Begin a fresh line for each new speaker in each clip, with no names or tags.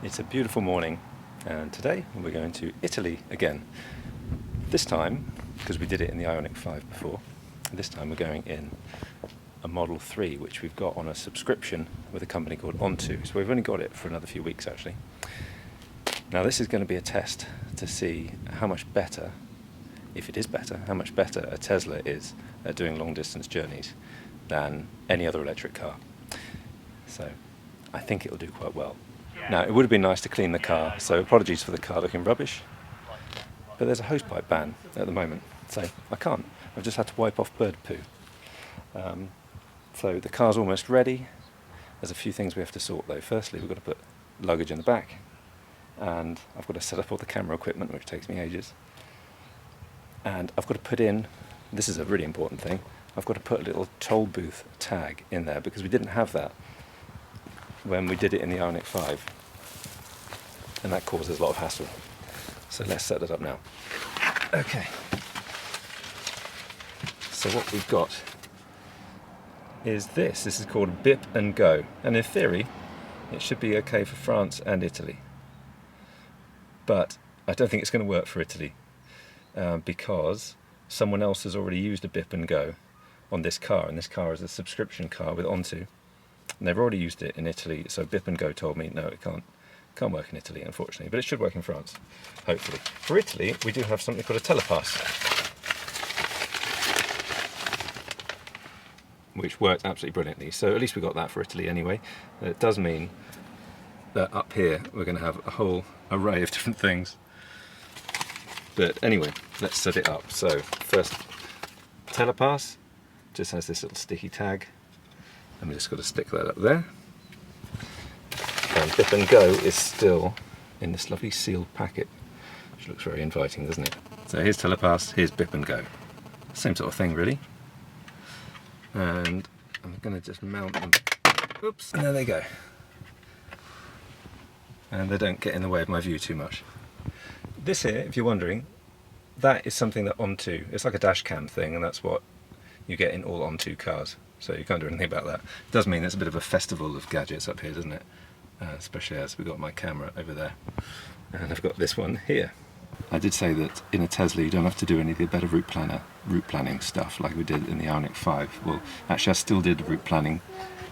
It's a beautiful morning and today we're going to Italy again. This time, because we did it in the Ioniq 5 before, this time we're going in a Model 3 which we've got on a subscription with a company called Onto. So we've only got it for another few weeks actually. Now this is going to be a test to see how much better, if it is better, how much better a Tesla is at doing long distance journeys than any other electric car. So I think it'll do quite well. Now, it would have been nice to clean the car, so apologies for the car looking rubbish, but there's a hosepipe ban at the moment, so I can't. I've just had to wipe off bird poo. So the car's almost ready. There's a few things we have to sort though. Firstly, we've got to put luggage in the back, and I've got to set up all the camera equipment, which takes me ages. And I've got to put in, this is a really important thing, I've got to put a little toll booth tag in there, because we didn't have that when we did it in the Ioniq 5. And that causes a lot of hassle. So let's set it up now. Okay. So what we've got is this. This is called Bip and Go. And in theory, it should be okay for France and Italy. But I don't think it's going to work for Italy because someone else has already used a Bip and Go on this car. And this car is a subscription car with Onto. And they've already used it in Italy, so Bip and Go told me, no, it can't work in Italy, unfortunately, but it should work in France, hopefully. For Italy, we do have something called a telepass, which worked absolutely brilliantly. So at least we got that for Italy anyway. And it does mean that up here we're going to have a whole array of different things. But anyway, let's set it up. So first, telepass just has this little sticky tag. And we just got to stick that up there. And Bip and Go is still in this lovely sealed packet, which looks very inviting, doesn't it? So here's telepass, here's Bip and Go. Same sort of thing, really. And I'm going to just mount them. Oops, and there they go. And they don't get in the way of my view too much. This here, if you're wondering, that is something that Onto, it's like a dash cam thing, and that's what you get in all Onto cars. So you can't do anything about that. It does mean there's a bit of a festival of gadgets up here, doesn't it? Especially as we've got my camera over there. And I've got this one here. I did say that in a Tesla you don't have to do any of the better route planning stuff like we did in the Ioniq 5. Well, actually I still did route planning,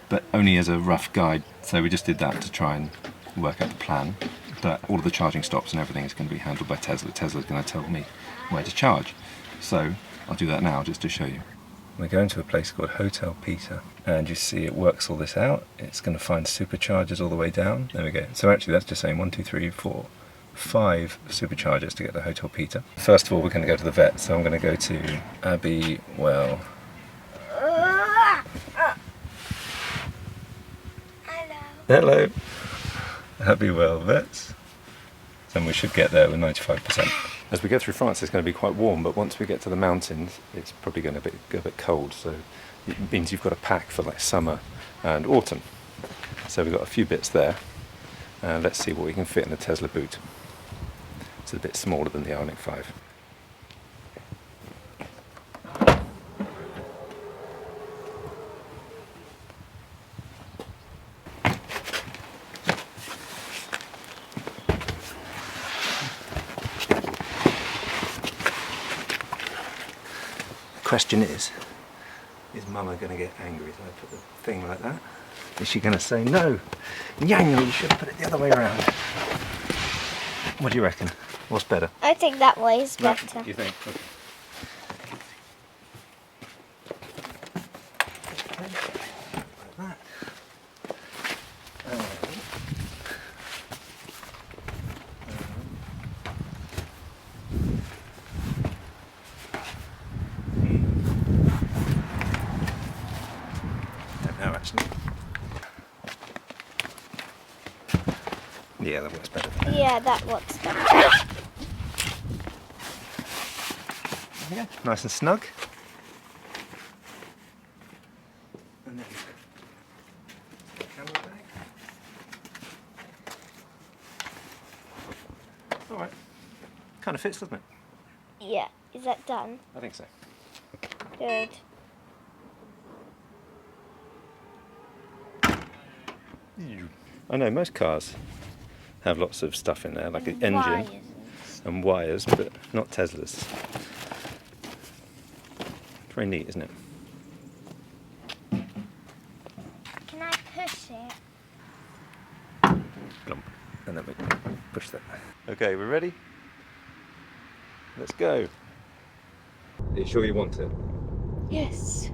but only as a rough guide. So we just did that to try and work out the plan. But all of the charging stops and everything is going to be handled by Tesla. Tesla's going to tell me where to charge. So I'll do that now just to show you. We're going to a place called Hotel Peter, and you see it works all this out. It's going to find superchargers all the way down. There we go. So actually that's just saying 1, 2, 3, 4, 5 superchargers to get to Hotel Peter. First of all, we're going to go to the vet, so I'm going to go to Abbey, well... Hello. Abbey Well Vets. And we should get there with 95%. As we go through France, it's going to be quite warm, but once we get to the mountains, it's probably going to go a bit cold. So it means you've got to pack for like summer and autumn. So we've got a few bits there. Let's see what we can fit in the Tesla boot. It's a bit smaller than the Ioniq 5. Question is Mama going to get angry if I put the thing like that? Is she going to say, no, Daniel, you should put it the other way around? What do you reckon? What's better?
I think that way is better.
That, you think? Okay. Like that. Yeah, that works better.
Yeah, that works better.
Yeah, nice and snug. And then the camera bag. All right, kind of fits, doesn't it?
Yeah, is that done?
I think so.
Good.
I know most cars have lots of stuff in there, like an
And
engine
wires
and wires, but not Teslas. Very neat, isn't it?
Can I push it?
Plump. And then we push that. Okay, we're ready? Let's go. Are you sure you want it?
Yes.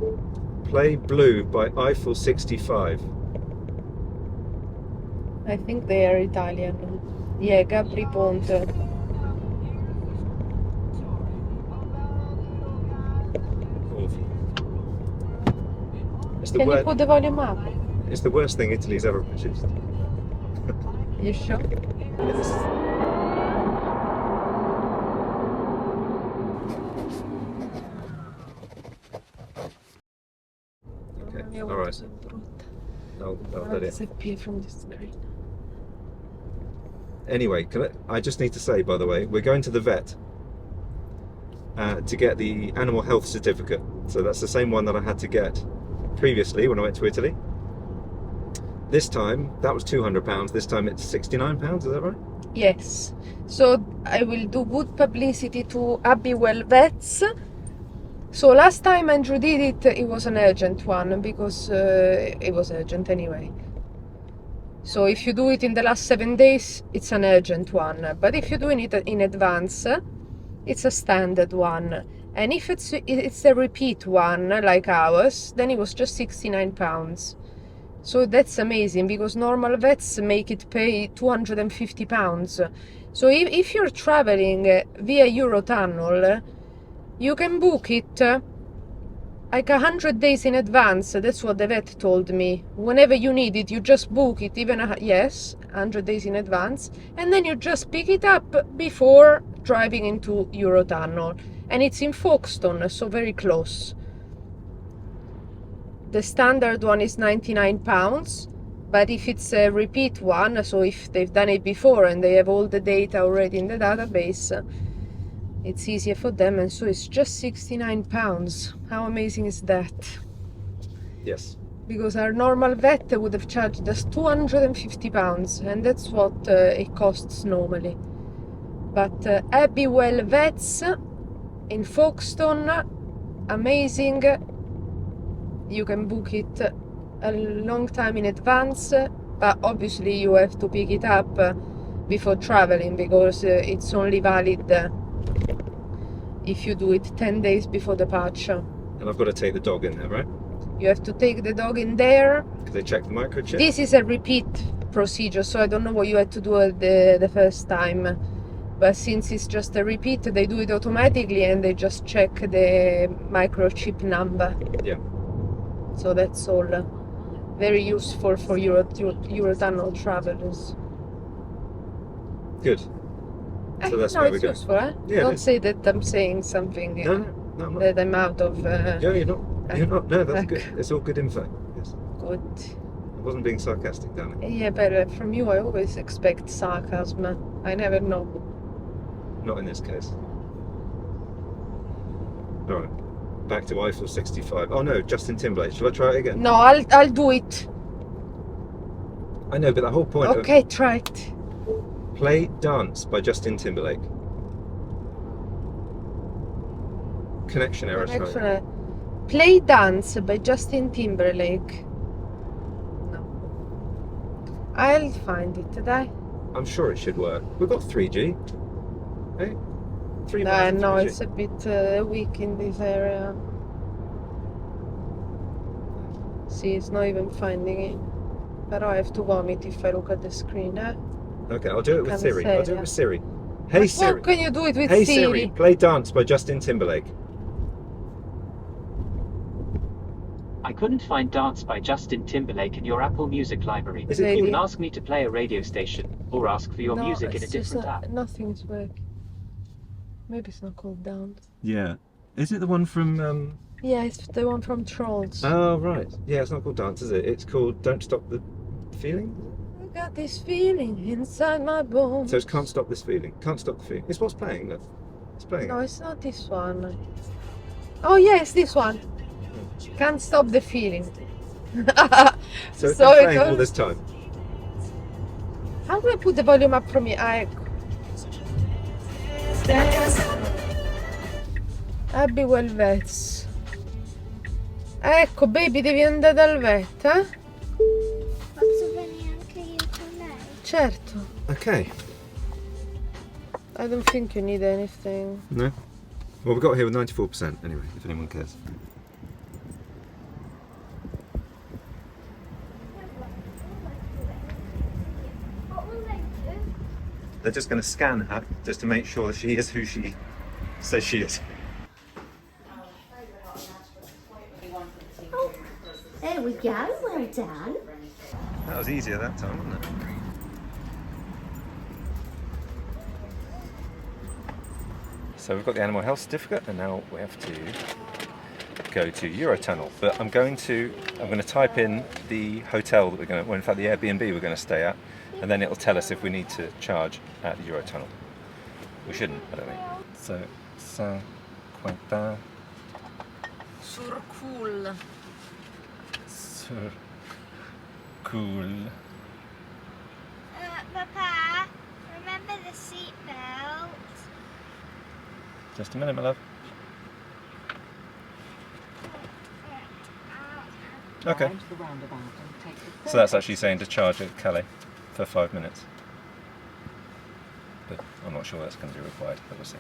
Okay. Play Blue by Eiffel 65.
I think they are Italian. Yeah, Gabri Ponte.
Awful. It's the,
Can you put the volume up?
it's the worst thing Italy's ever produced.
You sure?
Yes. Okay, alright. I'll let it.
Disappear from the screen.
Anyway, I just need to say, by the way, we're going to the vet to get the animal health certificate. So that's the same one that I had to get previously when I went to Italy. This time, that was £200. This time it's £69, is that right?
Yes. So I will do good publicity to Abbywell Vets. So last time Andrew did it, it was an urgent one because it was urgent anyway. So if you do it in the last 7 days, it's an urgent one. But if you're doing it in advance, it's a standard one. And if it's a repeat one, like ours, then it was just £69. So that's amazing because normal vets make it pay £250. So if you're traveling via Eurotunnel, you can book it like 100 days in advance. That's what the vet told me. Whenever you need it, you just book it, even 100 days in advance, and then you just pick it up before driving into Eurotunnel. And it's in Folkestone, so very close. The standard one is £99, but if it's a repeat one, so if they've done it before and they have all the data already in the database, it's easier for them, and so it's just £69. How amazing is that?
Yes.
Because our normal vet would have charged us £250, and that's what it costs normally. But Abbywell Vets in Folkestone, amazing. You can book it a long time in advance, but obviously you have to pick it up before traveling because it's only valid if you do it 10 days before departure.
And I've got to take the dog in there, right?
You have to take the dog in there.
Because they check the microchip?
This is a repeat procedure, so I don't know what you had to do the first time. But since it's just a repeat, they do it automatically and they just check the microchip number.
Yeah.
So that's all. Very useful for Eurotunnel travelers.
Good. So that's
no,
where we
it's
go.
useful, eh?
Yeah,
Don't say that I'm saying something
No, I'm not.
that I'm out of...
Yeah, you're not. You're not. No, that's good. It's all good info. Yes.
Good.
I wasn't being sarcastic, darling.
Yeah, but from you I always expect sarcasm. I never know.
Not in this case. Alright. Back to Eiffel 65. Oh no, Justin Timberlake. Shall I try it again?
No, I'll do it.
I know, but the whole point
Okay, try it.
of Play Dance by Justin Timberlake. Connection error, sorry.
Actually, Play Dance by Justin Timberlake. No. I'll find it, did I?
I'm sure it should work. We've got 3G. Hey? 3
No,
miles of
no,
3G.
it's a bit weak in this area. See, it's not even finding it. But I have to vomit if I look at the screen, eh?
Okay, I'll do it with
Can't
Siri.
say,
I'll do it
yeah.
with Siri. Hey
How
Siri.
can you do it with
Hey
Siri?
Siri, play Dance by Justin Timberlake.
I couldn't find Dance by Justin Timberlake in your Apple Music library.
Is it
Maybe.
You
called?
can ask me to play a radio station, or ask for your
No,
music in a
it's just
different app.
nothing's working. Maybe it's not called Dance.
Yeah. Is it the one from
Yeah, it's the one from Trolls.
Oh right. Yeah, it's not called Dance, is it? It's called Don't Stop the Feeling?
I got this feeling inside my bones.
So it's Can't Stop This Feeling. Can't Stop the Feeling. It's what's playing, look. It's playing.
No, it's not this one. Oh, yeah, it's this one. Can't stop the feeling.
So it's
So
been
it
playing all
goes-
this time.
How do I put the volume up from here? Ah, ecco. Abbey Vets. Ecco, baby, devi andare dal vet, eh?
Posso venire anche io con lei?
Certo.
Okay.
I don't think you need anything.
No? Well, we got here with 94% anyway, if anyone cares.
What will they do?
They're just going to scan her just to make sure that she is who she says she is.
Oh, there we go. Well done.
That was easier that time, wasn't it? So we've got the animal health certificate, and now we have to go to Eurotunnel. But I'm going to type in the hotel that we're going to, well, in fact the Airbnb we're going to stay at, and then it'll tell us if we need to charge at the Eurotunnel. We shouldn't, I don't think. So, 50
Sur cool.
sur cool.
Papa, remember the seatbelt?
Just a minute, my love. Okay. So that's actually saying to charge at Calais for 5 minutes. But I'm not sure that's going to be required, but we'll see.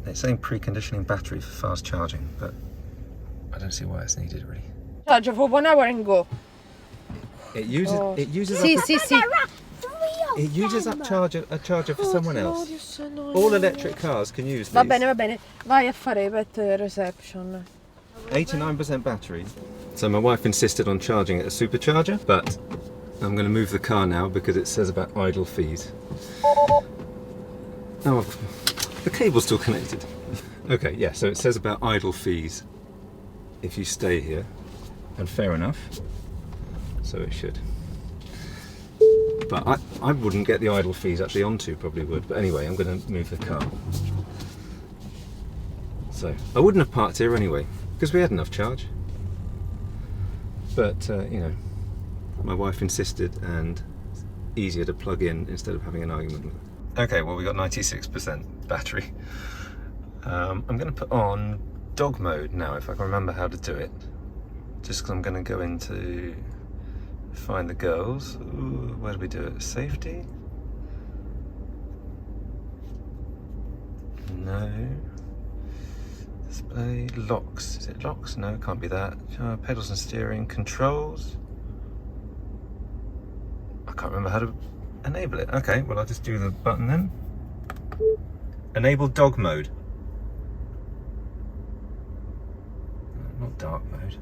It's saying preconditioning battery for fast charging, but I don't see why it's needed really.
Charge for 1 hour and go.
It uses
Oh.
up
Sì, sì.
it uses up a charger for someone else.
Claudio, so annoying.
All electric cars can use these.
Va bene. Vai a fare pet reception.
89% battery. So my wife insisted on charging at a supercharger, but I'm going to move the car now because it says about idle fees. Oh, the cable's still connected. Okay, yeah, so it says about idle fees if you stay here, and fair enough, so it should. But I wouldn't get the idle fees actually onto, probably would, but anyway, I'm going to move the car. So, I wouldn't have parked here anyway, because we had enough charge. But, you know, my wife insisted, and it's easier to plug in instead of having an argument with her. Okay, well, we got 96% battery. I'm going to put on dog mode now, if I can remember how to do it. Just because I'm going to go into find the girls. Ooh, where do we do it? Safety? No. Display. Locks. Is it locks? No, it can't be that. Pedals and steering. Controls. I can't remember how to enable it. Okay, well I'll just do the button then. Enable dog mode. No, not dark mode.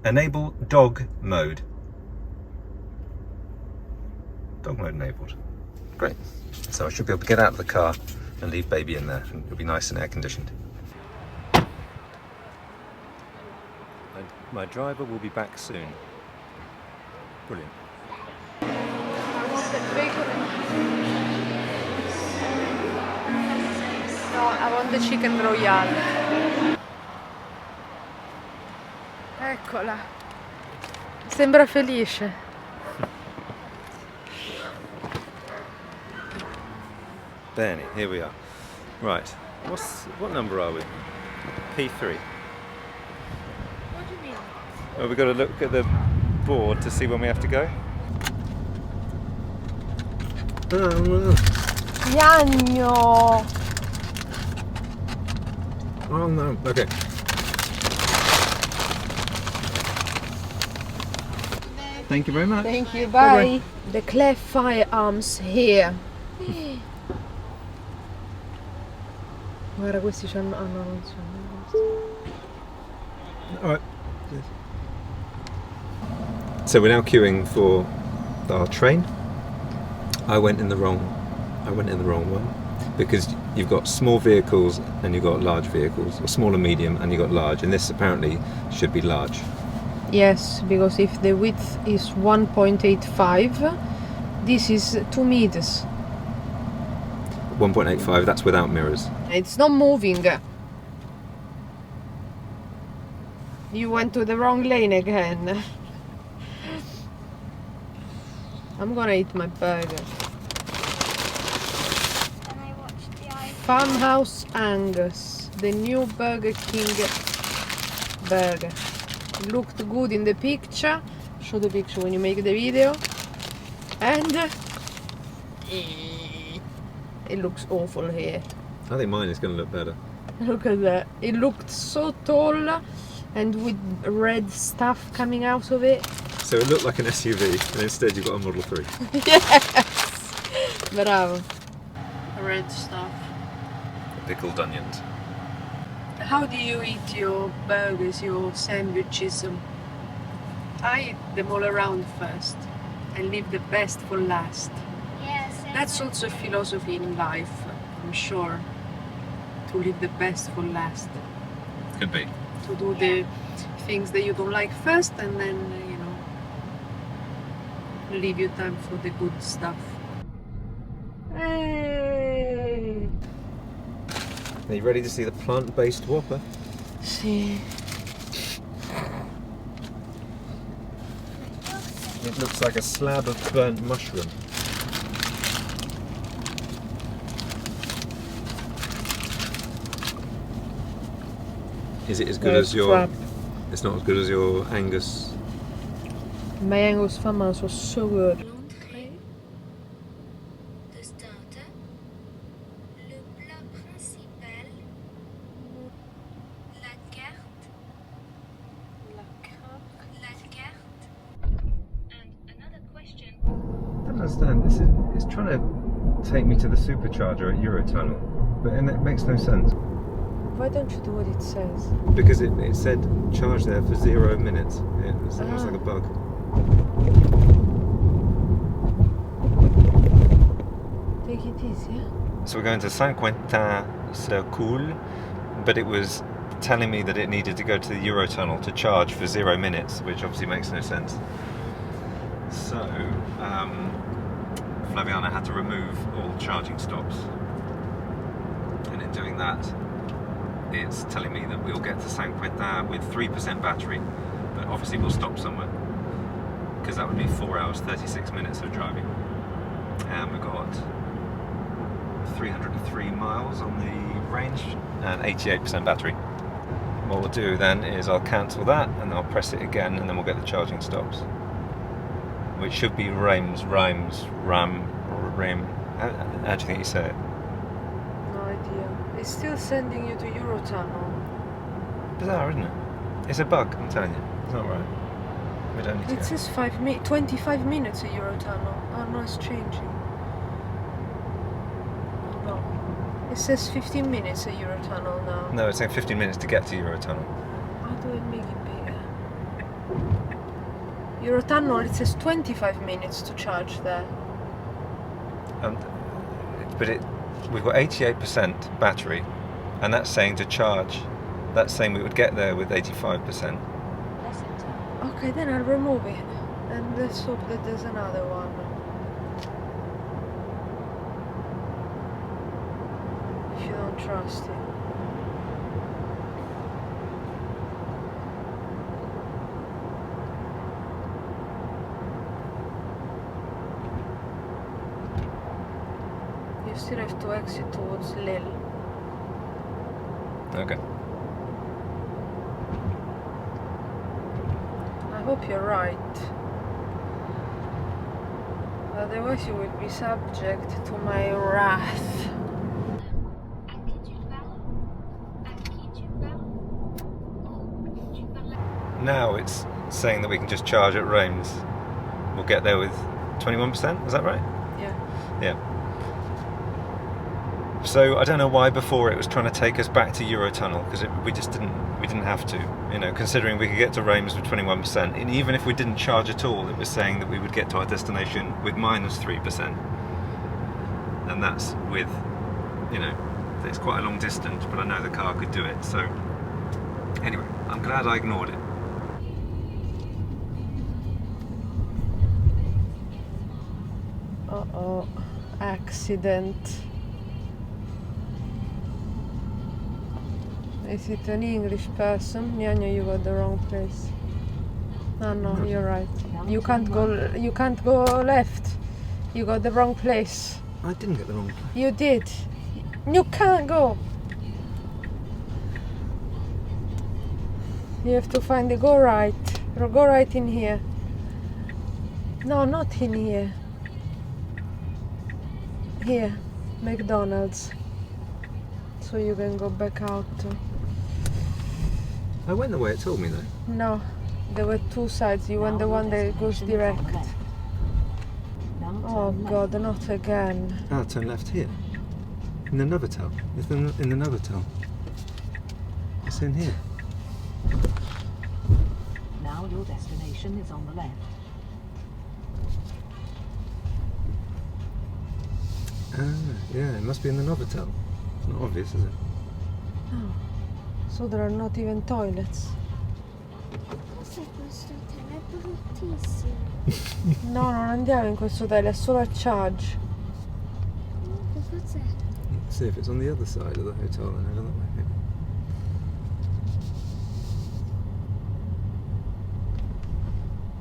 Enable dog mode. Dog mode enabled. Great. So I should be able to get out of the car and leave baby in there, and it'll be nice and air conditioned. My driver will be back soon. Brilliant.
I want the bacon. No, I want the chicken royale. Eccola. Sembra felice.
Bene, here we are. Right, what number are we? P3.
What do you mean?
Well, we've got to look at the board to see when we have to go.
Piagno.
Oh no, okay. Thank you very much.
Thank you, bye. The Clef Firearms here. Guarda, questi c'hanno... Ah no, non c'hanno.
Alright. So we're now queuing for our train. I went in the wrong one because you've got small vehicles and you've got large vehicles, or small and medium and you've got large, and this apparently should be large.
Yes, because if the width is 1.85, this is 2 meters.
1.85, that's without mirrors.
It's not moving. You went to the wrong lane again. I'm gonna eat my burger.
And I watched the Aire.
Farmhouse Angus, the new Burger King burger. It looked good in the picture. Show the picture when you make the video. And it looks awful here.
I think mine is going to look better.
Look at that. It looked so tall and with red stuff coming out of it.
So it looked like an SUV, and instead you've got a Model 3.
Yes! Bravo. Red stuff.
Pickled onions.
How do you eat your burgers, your sandwiches? I eat them all around first and leave the best for last.
Yes.
That's also a philosophy in life, I'm sure. To leave the best for last.
Could be.
To do the things that you don't like first and then, leave your time for the good stuff. Hey!
Are you ready to see the plant-based Whopper?
See.
It looks like a slab of burnt mushroom. Is it as good as your...
Crap.
It's not as good as your Angus.
My Angus farmhouse was so good.
L'entrée, the starter, le plat principal, la carte, and another question.
I don't understand. This is it's trying to take me to the supercharger at Eurotunnel, but and it makes no sense
Why don't you do what it says?
because it said charge there for 0 minutes. It was almost like a bug.
Take it easy, yeah?
So we're going to Saint-Quentin-sur-Coul, but it was telling me that it needed to go to the Eurotunnel to charge for 0 minutes, which obviously makes no sense. So Flaviana had to remove all charging stops, and in doing that it's telling me that we'll get to Saint-Quentin with 3% battery, but obviously we'll stop somewhere because that would be 4 hours 36 minutes of driving, and we've got 303 miles on the range and 88% battery. What we'll do then is I'll cancel that and I'll press it again, and then we'll get the charging stops, which should be Reims. How do you think you say it?
No idea. It's still sending you to Eurotunnel.
Bizarre, isn't it? It's a bug, I'm telling you. It's not right. We don't need to
It
go.
says 25 minutes at Eurotunnel. Oh no, it's changing. No. It says 15 minutes at Eurotunnel now.
No, it's saying 15 minutes to get to Eurotunnel.
How do I make it bigger? Eurotunnel, it says 25 minutes to charge there.
But we've got 88% battery, and that's saying to charge. That's saying we would get there with 85%.
Okay, then I'll remove it. And let's hope that there's another one. If you don't trust it. You still have to exit towards Lille.
Okay.
I hope you're right. Otherwise you will be subject to my wrath.
À qui tu parles? À qui tu parles? Tu parles à...
Now it's saying that we can just charge at Reims. We'll get there with 21%, is that right?
Yeah.
Yeah. So I don't know why before it was trying to take us back to Eurotunnel, because we didn't have to, considering we could get to Reims with 21%, and even if we didn't charge at all, it was saying that we would get to our destination with minus 3%, and that's with, it's quite a long distance, but I know the car could do it. So anyway, I'm glad I ignored it.
Uh-oh, accident. Is it an English person? Nyanya, you got the wrong place. Oh no, you're right. You can't go left. You got the wrong place.
I didn't get the wrong place.
You did. You can't go. You have to find the go right. Go right in here. No, not in here. Here, McDonald's. So you can go back out.
I went the way it told me though.
No, there were two sides. You went the one that goes direct. Oh God, not again.
Ah, turn left here. In the Novotel. It's in the Novotel. It's in here.
Now your destination is on the left.
Ah, yeah, it must be in the Novotel. It's not obvious, is it?
Oh. So there are not even toilets.
Cos'è questo hotel? È bruttissimo.
No, non andiamo in questo hotel, è solo a charge.
Cos'è?
Let's see if it's on the other side of the hotel then, over that way. Maybe.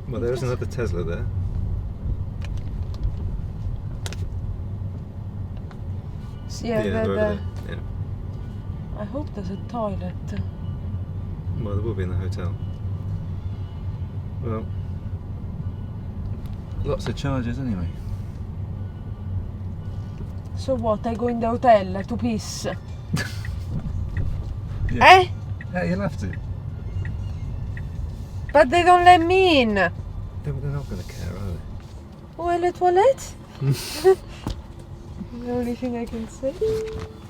Well, there is another Tesla there.
Yeah,
they're over there. Yeah.
I hope there's a toilet.
Well, there will be in the hotel. Well, lots of charges anyway.
So what? I go in the hotel to piss?
Yeah.
Eh?
Yeah, you'll have to.
But they don't let me in.
They're not going to care, are they?
Où est le toilette? The only thing I can say.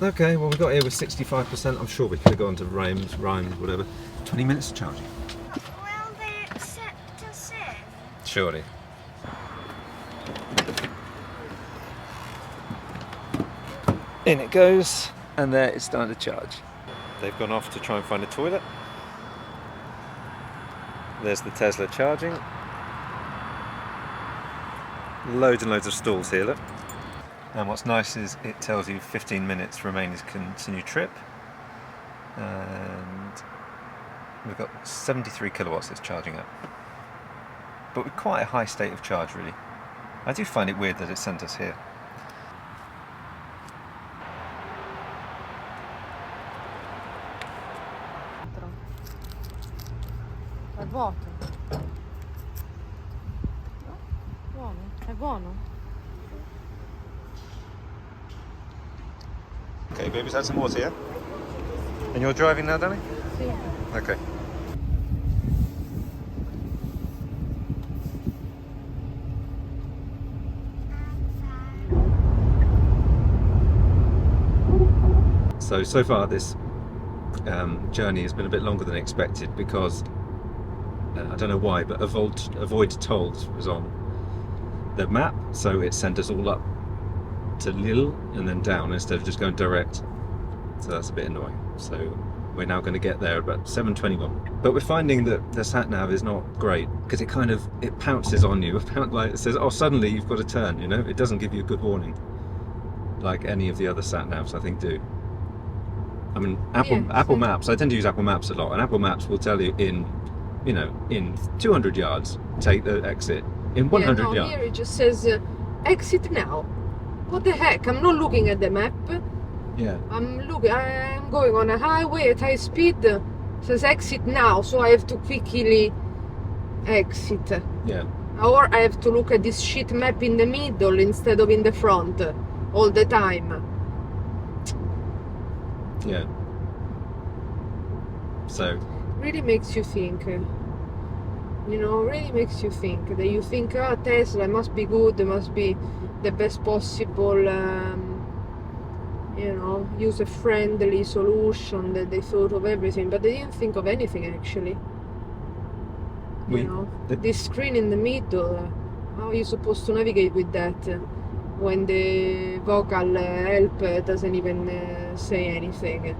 Okay, well we got here with 65%. I'm sure we could have gone to Reims, whatever. 20 minutes of charging.
Will they accept us in?
Surely. In it goes, and there it's starting to charge. They've gone off to try and find a toilet. There's the Tesla charging. Loads and loads of stalls here, look. And what's nice is it tells you 15 minutes remain is continue trip. And we've got 73 kilowatts it's charging up. But with quite a high state of charge, really. I do find it weird that it sent us here.
È vuoto. Buono, è buono.
Okay, baby's had some water, yeah? And you're driving now, Danny?
Sì.
Okay. So far this journey has been a bit longer than expected because I don't know why, but avoid tolls was on the map, so it sent us all up to Lille and then down instead of just going direct. So that's a bit annoying. So we're now going to get there about 7:21. But we're finding that the sat nav is not great because it pounces on you. Like it says, oh, suddenly you've got to turn. You know, it doesn't give you a good warning like any of the other sat navs I think do. I mean, Apple Maps. I tend to use Apple Maps a lot, and Apple Maps will tell you in 200 yards take the exit. In 100 yards.
Here it just says exit now. What the heck? I'm not looking at the map.
Yeah.
I'm going on a highway at high speed. It says exit now, so I have to quickly exit.
Yeah.
Or I have to look at this shit map in the middle instead of in the front all the time.
Yeah. So.
Really makes you think. Really makes you think. That you think, Tesla must be good, must be the best possible, user-friendly solution, that they thought of everything, but they didn't think of anything actually. This screen in the middle, how are you supposed to navigate with that when the vocal help doesn't even say anything?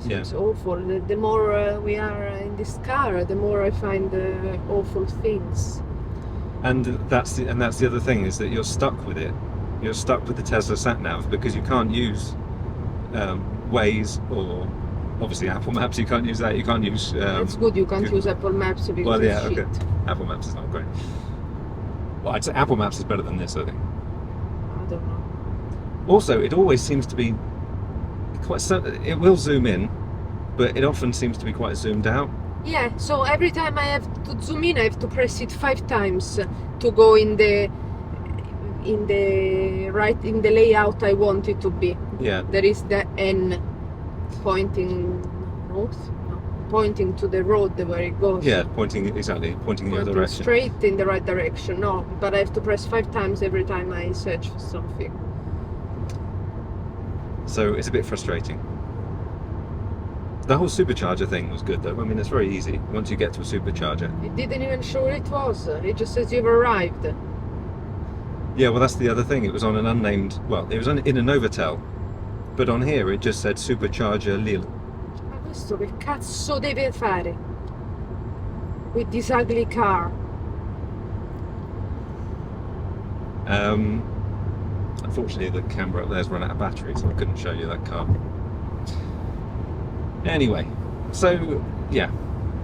It's awful. The more we are in this car, the more I find awful things.
And that's the other thing, is that you're stuck with it. You're stuck with the Tesla sat nav because you can't use Waze or obviously Apple Maps. You can't use that. You can't use.
It's good you can't use Apple Maps because
well, yeah,
it's shit.
okay. Apple Maps is not great. Well, I'd say Apple Maps is better than this, I think.
I don't know.
Also, it always seems to be it will zoom in, but it often seems to be quite zoomed out.
Yeah, so every time I have to zoom in, I have to press it 5 times to go in the layout I want it to be.
Yeah.
There is the N pointing north, no, pointing to the road where it goes.
Yeah, pointing in the other
Pointing
direction.
straight in the right direction. No, but I have to press 5 times every time I search for something.
So it's a bit frustrating. The whole supercharger thing was good though. I mean, it's very easy once you get to a supercharger.
It didn't even show it was. It just says you've arrived.
Yeah, well, that's the other thing. It was on an unnamed. Well, it was in a Novatel, but on here it just said Supercharger Lille.
Ma questo che cazzo deve fare? With this ugly car.
Unfortunately, the camera up there's run out of battery, so I couldn't show you that car. Anyway, so yeah,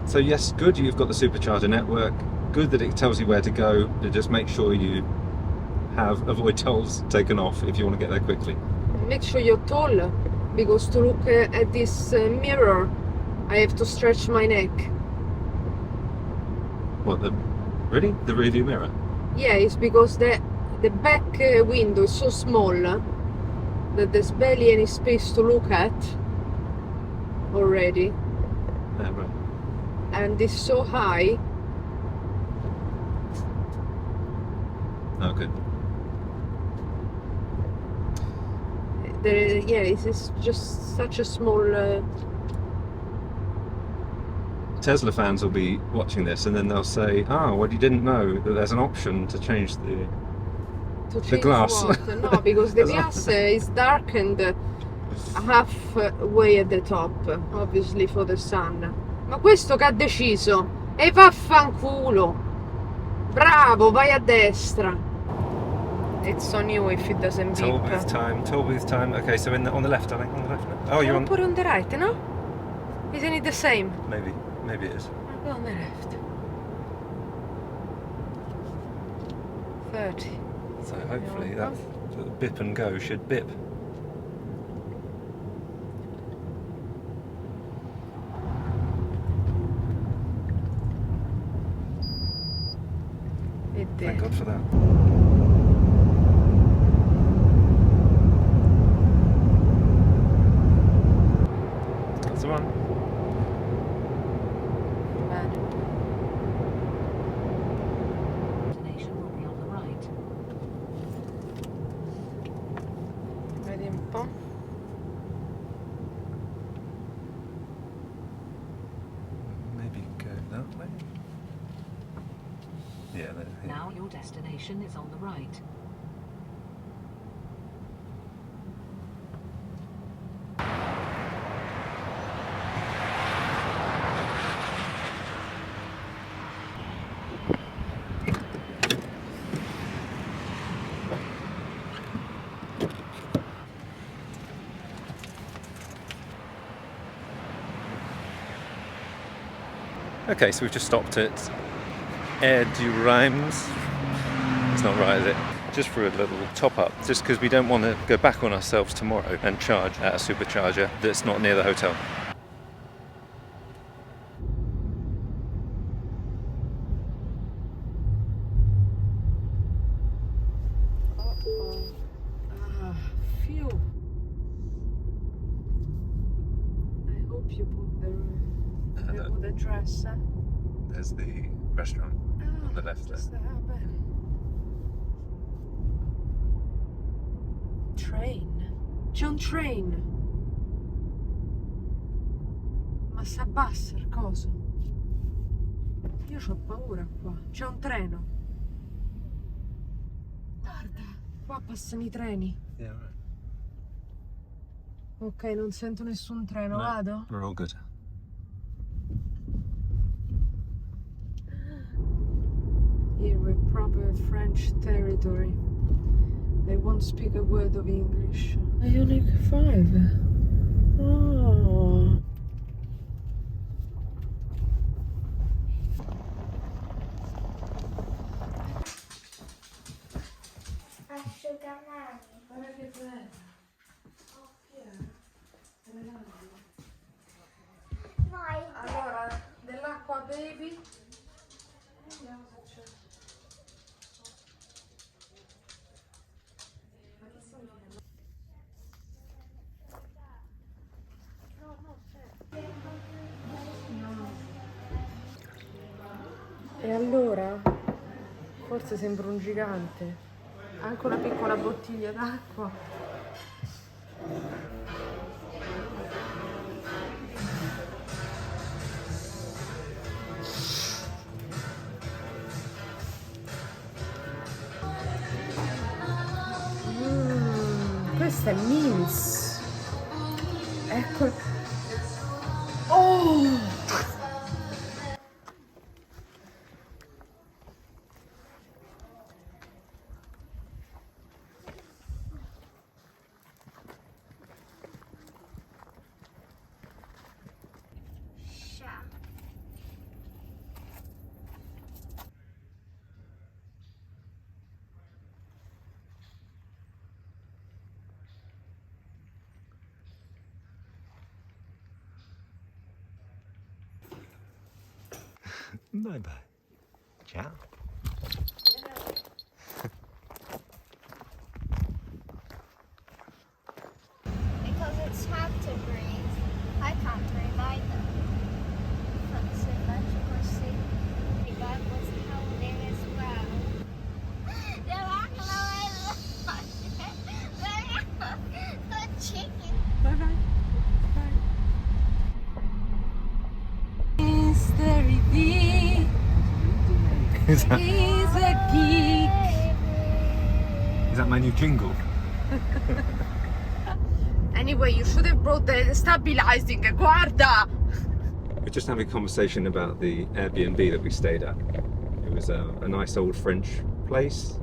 so yes, good. You've got the supercharger network. Good that it tells you where to go. To just make sure you have avoid tolls taken off if you want to get there quickly.
Make sure you're tall, because to look at this mirror, I have to stretch my neck.
What really? The rear view mirror?
Yeah, it's because the back window is so small that there's barely any space to look at already.
Yeah, right.
And it's so high.
Oh, good.
Yeah, it's just such a small.
Tesla fans will be watching this and then they'll say, "Oh, well, you didn't know that there's an option to change the glass."
What? No, because the glass is darkened halfway at the top, obviously for the sun. Ma questo che ha deciso? E vaffanculo! Bravo, vai a destra. It's on you if it doesn't beep.
Toll booth time. Okay, so on the left, darling, on the left now. Oh, you're on.
Put on the right, no? Isn't it the same?
Maybe it is.
I'll go on the left. 30.
So hopefully that bip and go should bip.
It did.
Thank God for that. That's the one.
Bad.
Destination will be on the right.
Vedi un po'.
Maybe go that way. Yeah, there. Yeah.
Now your destination is on the right.
Okay, so we've just stopped at Aire du Reims. It's not right, is it? Just for a little top up, just because we don't want to go back on ourselves tomorrow and charge at a supercharger that's not near the hotel.
Phew. I hope you put the address.
There's the restaurant on the left there.
Train. C'è un train. Ma s'abbassa il coso. Io c'ho paura qua. C'è un treno. Guarda, qua passano i treni.
Yeah, right.
Ok, non sento nessun treno,
No,
vado?
we're all good.
Here we're proper French territory. They won't speak a word of English. Ionic 5. Oh. baby. E allora, forse sembra un gigante. Anche una piccola bottiglia d'acqua. Questa è mince. Ecco. Oh!
Bye bye. Ciao.
Because it's hard to breathe. I can't breathe either. That's so much of see. That was howling as well. They're walking away. The chicken.
Bye bye. Mystery bee.
Is that,
He's a geek.
is that my new jingle?
Anyway, you should have brought the stabilizing. Guarda!
We're just having a conversation about the Airbnb that we stayed at. It was a nice old French place,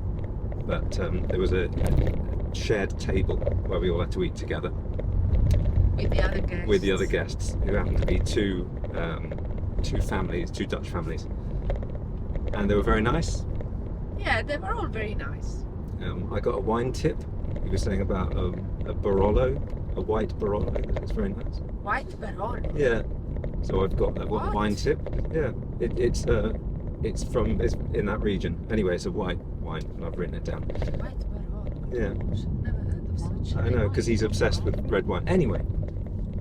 but there was a shared table where we all had to eat together
With the other guests.
with the other guests, who happened to be two families, two Dutch families, and they were very nice.
Yeah, they were all very nice.
I got a wine tip. He was saying about a Barolo, a white Barolo. It's very nice.
White Barolo.
Yeah. So I've got that
What?
wine tip. Yeah. It's in that region. Anyway, it's a white wine, and I've written it down.
White Barolo.
Yeah.
Never heard of such.
I know, because he's obsessed with red wine. Anyway,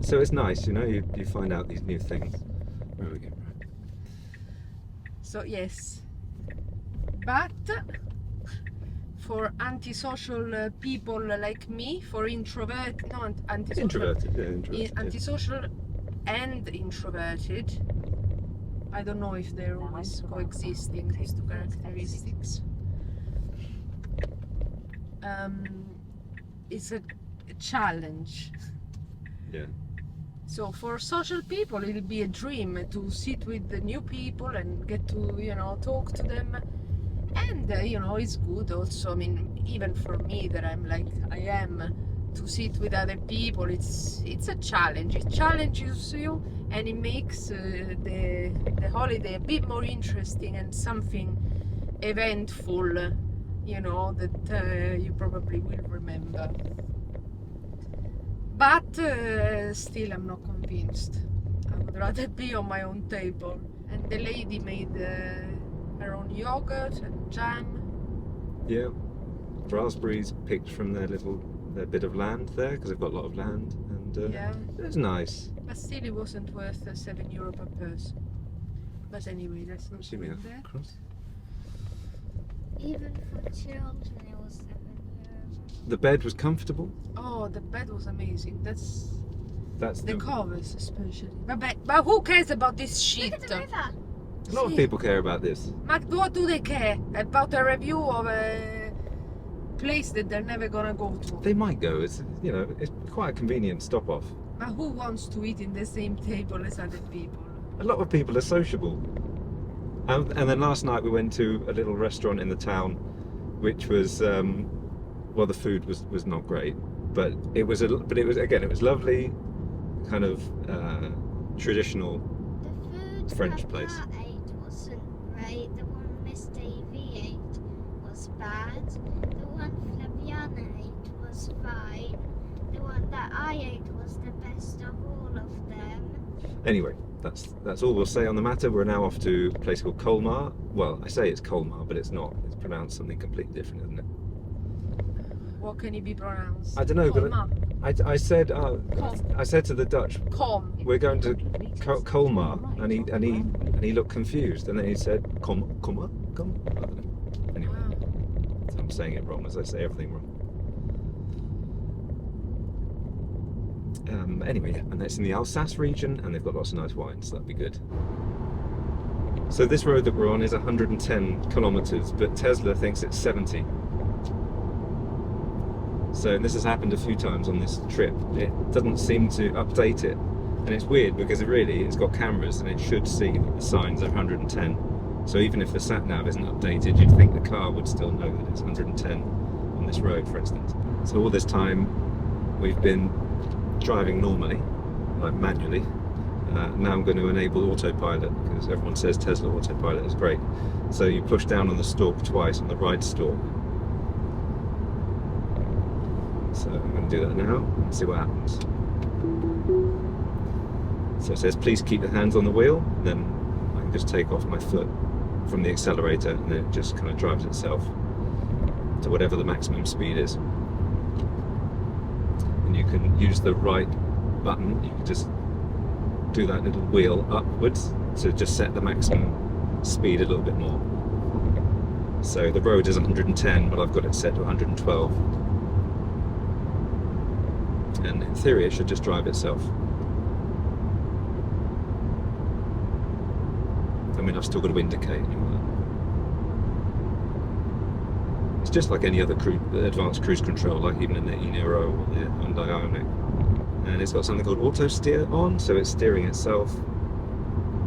so it's nice, you know. You find out these new things. Where are we going?
So yes, but for antisocial people like me, for antisocial,
Introverted. Yeah, introverted. yeah.
antisocial and introverted, I don't know if they're always coexisting, these two characteristics. It's a challenge.
Yeah.
So for social people, it'll be a dream to sit with the new people and get to, talk to them. And, it's good also. I mean, even for me that I'm like I am, to sit with other people, it's a challenge. It challenges you and it makes the holiday a bit more interesting and something eventful, that you probably will remember. But still, I'm not convinced. I would rather be on my own table. And the lady made her own yogurt and jam.
Yeah. Raspberries picked from their bit of land there, because they've got a lot of land, and
Yeah.
it was nice.
But still, it wasn't worth €7 per person. But anyway, that's not
See me
going there.
across.
Even for children, it was 7 years.
The bed was comfortable.
Oh, the bed was amazing. That's
That's
the covers, especially. But who cares about this shit?
Look at the river.
A lot of people care about this.
But what do they care about a review of a place that they're never gonna go to?
They might go. It's quite a convenient stop off.
But who wants to eat in the same table as other people?
A lot of people are sociable. And then last night we went to a little restaurant in the town, which was the food was not great, but it was lovely, kind of traditional
The food
French
Papa
place.
ate wasn't great. The one Miss Davy ate was bad. The one Flaviana ate was fine. The one that I ate was the best of all of them.
Anyway, that's all we'll say on the matter. We're now off to a place called Colmar. Well, I say it's Colmar, but it's not. It's pronounced something completely different, isn't it?
What can it be pronounced?
I don't know,
Colmar.
but I said to the Dutch,
Com.
we're going to Colmar, and he looked confused, and then he said Colmar. I don't know. Anyway, so I'm saying it wrong, as I say everything wrong. Anyway, yeah, and it's in the Alsace region, and they've got lots of nice wines, so that'd be good. So this road that we're on is 110 kilometers, but Tesla thinks it's 70. So this has happened a few times on this trip. It doesn't seem to update it, and it's weird because it's got cameras and it should see that the signs are 110. So even if the sat nav isn't updated, you'd think the car would still know that it's 110 on this road, for instance. So all this time we've been driving normally, like manually. Now I'm going to enable autopilot because everyone says Tesla autopilot is great. So you push down on the stalk twice, on the right stalk. So I'm going to do that now and see what happens. So it says please keep the hands on the wheel, then I can just take off my foot from the accelerator and then it just kind of drives itself to whatever the maximum speed is. And you can use the right button, you can just do that little wheel upwards to just set the maximum speed a little bit more. So the road is 110, but I've got it set to 112. And in theory it should just drive itself. I mean, I've still got to indicate and all that. It's just like any other advanced cruise control, like even in the e-Niro or the Hyundai Ioniq. And it's got something called auto steer on, so it's steering itself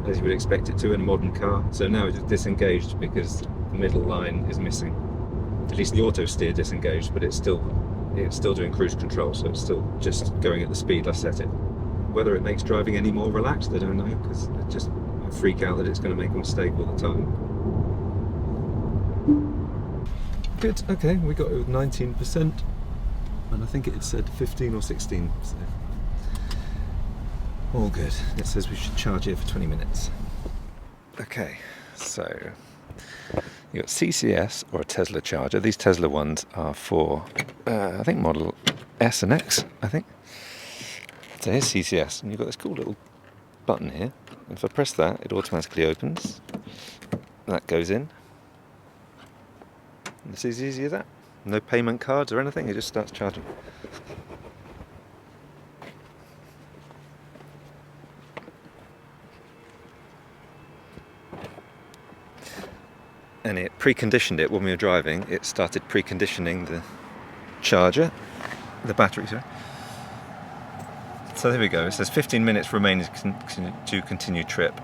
as you would expect it to in a modern car. So now it's disengaged because the middle line is missing. At least the auto steer disengaged, but it's still doing cruise control, so it's still just going at the speed I set it. Whether it makes driving any more relaxed, I don't know, because I freak out that it's going to make a mistake all the time. Good, okay, we got it with 19%, and I think it said 15 or 16, so all good. It says we should charge it for 20 minutes. Okay, so you've got CCS or a Tesla charger. These Tesla ones are for, I think, model S and X, I think. So here's CCS, and you've got this cool little button here. And if I press that, it automatically opens. That goes in. And it's as easy as that. No payment cards or anything, it just starts charging. And it preconditioned it when we were driving. It started preconditioning the charger, the battery, sorry. So there we go. It says 15 minutes remaining to continue trip.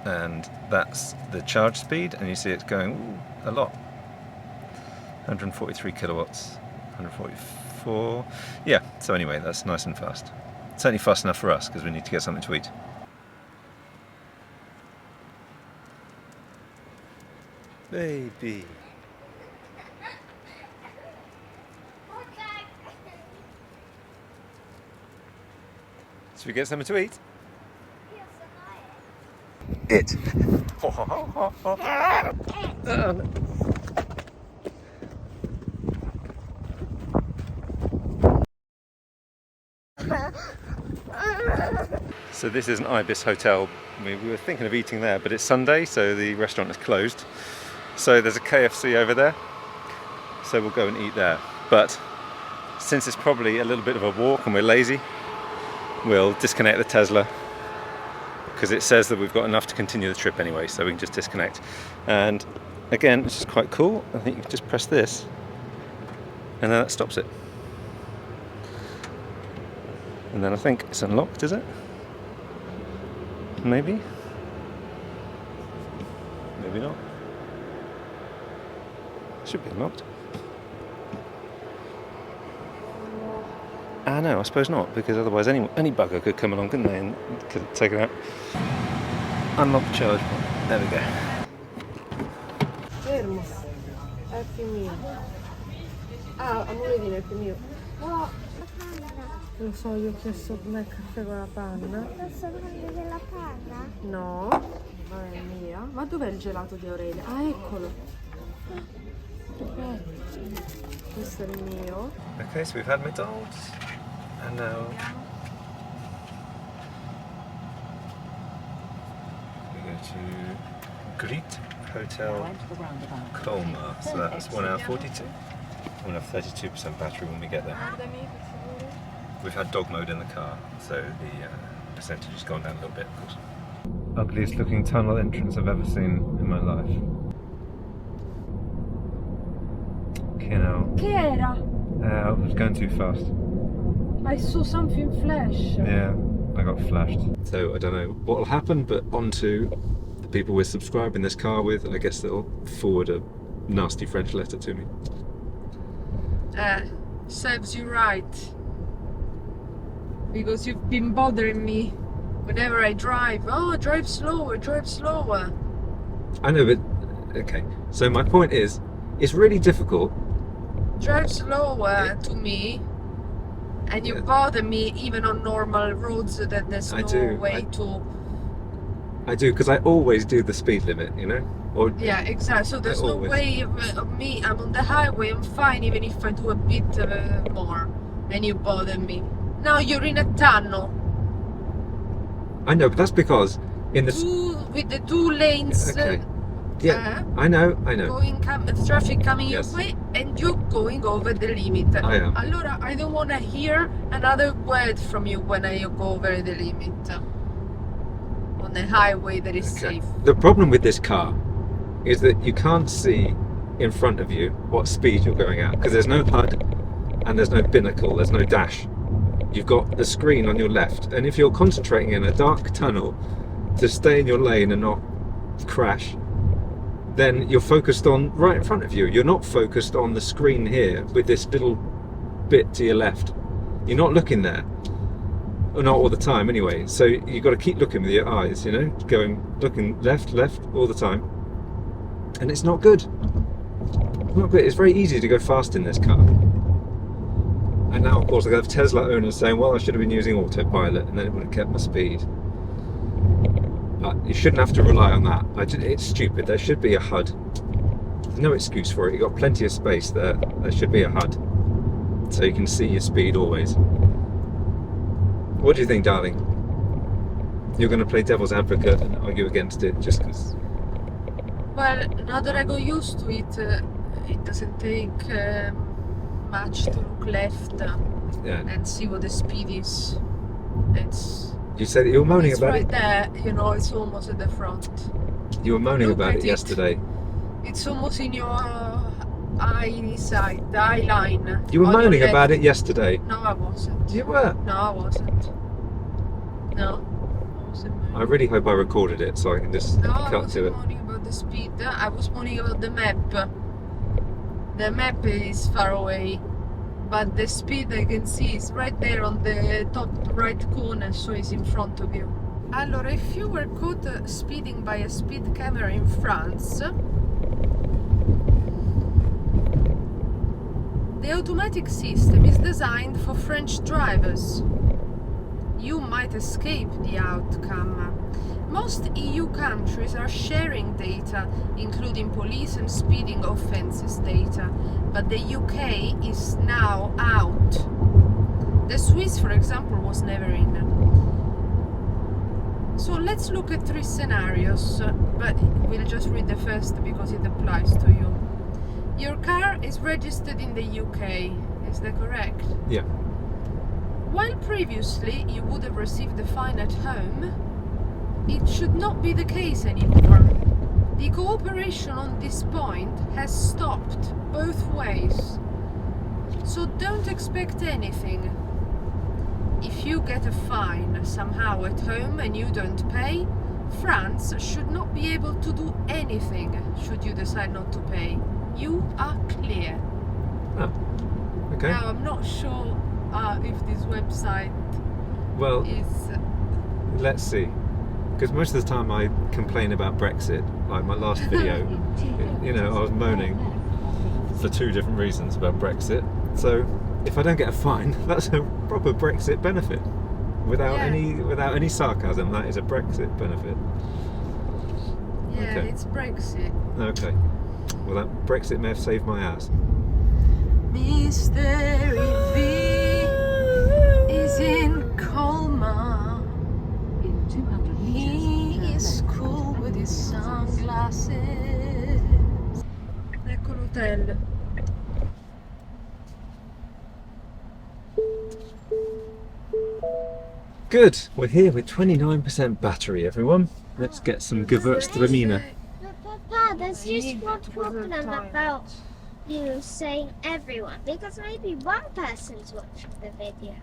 And that's the charge speed, and you see it's going a lot. 143 kilowatts, 144. Yeah, so anyway, that's nice and fast. Certainly fast enough for us because we need to get something to eat. Baby. Should we get something to eat? It. So this is an Ibis hotel. We were thinking of eating there, but it's Sunday, so the restaurant is closed. So there's a KFC over there, so we'll go and eat there. But since it's probably a little bit of a walk and we're lazy, we'll disconnect the Tesla because it says that we've got enough to continue the trip anyway, so we can just disconnect. And again, it's just quite cool. I think you can just press this and then that stops it. And then I think it's unlocked, is it? Maybe? Maybe not. Should be unlocked. Ah no, I suppose not, because otherwise any bugger could come along, couldn't they, and could take it out. Unlock the charge point. There we go.
Fermo. Happy meal. Ah, amore di Happy meal.
What?
Lo so, io ho chiesto il caffè con la panna.
Posso prendere la panna?
No, non è mia. Ma dov'è il gelato di Aurelia? Ah, eccolo. Questo è il mio.
Okay, so we've had McDonald's and now we go to Griet Hotel
Now enter the roundabout.
Colmar. So that's 1 hour 42. We'll have 32% battery when we get there. We've had dog mode in the car, so the percentage has gone down a little bit, of course. Ugliest looking tunnel entrance I've ever seen in my life. Okay, now.
Che era?
I was going too fast.
I saw something flash.
Yeah, I got flashed. So I don't know what will happen, but on to the people we're subscribing this car with. I guess they'll forward a nasty French letter to me.
Serves you right. Because you've been bothering me whenever I drive. Oh, drive slower, drive slower.
I know, but okay. So my point is, it's really difficult.
Drive slower to me, and you
Yeah.
bother me even on normal roads that there's
I
no
do,
way to.
I do, because I always do the speed limit, you know? Or
Yeah, exactly. So there's no
always.
way of me. I'm on the highway. I'm fine even if I do a bit more, and you bother me. Now you're in a tunnel.
I know, but that's because in the
With the two lanes.
okay. Yeah, I know.
Traffic coming
Yes.
your way, and you're going over the limit.
I am.
Allora, I don't want to hear another word from you when I go over the limit on the highway that is
Okay.
safe.
The problem with this car is that you can't see in front of you what speed you're going at because there's no HUD and there's no binnacle, there's no dash. You've got the screen on your left, and if you're concentrating in a dark tunnel to stay in your lane and not crash, then you're focused on right in front of you. You're not focused on the screen here with this little bit to your left. You're not looking there. Or not all the time anyway. So you've got to keep looking with your eyes, you know, looking left all the time. And it's not good. It's not good. It's very easy to go fast in this car. And now, of course, I have Tesla owners saying, well, I should have been using Autopilot and then it would have kept my speed. But you shouldn't have to rely on that. It's stupid. There should be a HUD. There's no excuse for it. You've got plenty of space there. There should be a HUD. So you can see your speed always. What do you think, darling? You're going to play devil's advocate and argue against it just because...
Well, now that I got used to it, it doesn't take much to look left
Yeah.
and see what the speed is.
You said you were moaning
It's
about
right
it.
there, you know, it's almost at the front.
You were moaning
Look
about
at
it
it.
yesterday.
It's almost in your eye side, the eye line.
You were
on your
moaning
left.
about it yesterday.
No, I wasn't.
You were.
No, I wasn't. No, I wasn't moaning.
I really hope I recorded it so I can just
No, I
cut
wasn't
to it.
moaning about the speed. I was moaning about the map. The map is far away, but the speed I can see is right there on the top right corner, so it's in front of you. Allora, if you were caught speeding by a speed camera in France, the automatic system is designed for French drivers. You might escape the outcome. Most EU countries are sharing data, including police and speeding offences data, but the UK is now out. The Swiss, for example, was never in. So let's look at 3 scenarios, but we'll just read the first because it applies to you. Your car is registered in the UK, is that correct?
Yeah.
While previously you would have received a fine at home, it should not be the case anymore. The cooperation on this point has stopped both ways. So don't expect anything. If you get a fine somehow at home and you don't pay, France should not be able to do anything should you decide not to pay. You are clear.
Oh. Okay.
Now I'm not sure if this website
Well,
is...
let's see. Because most of the time I complain about Brexit, like my last video, you know, I was moaning for 2 different reasons about Brexit. So if I don't get a fine, that's a proper Brexit benefit. Without
Yeah.
any sarcasm, that is a Brexit benefit.
Yeah,
Okay.
it's Brexit.
Okay. Well, that Brexit may have saved my ass.
Mystery V is in Colmar.
In 200 meters,
He
turn
is
left
cool
onto
with his
Abbazia.
sunglasses. Ecco l'hotel.
Good. We're here with 29% battery, everyone. Let's get some Gewürztraminer.
But Papa, there's just
Need
one
to
problem
overtime.
about you saying everyone, because maybe one person's watching the video.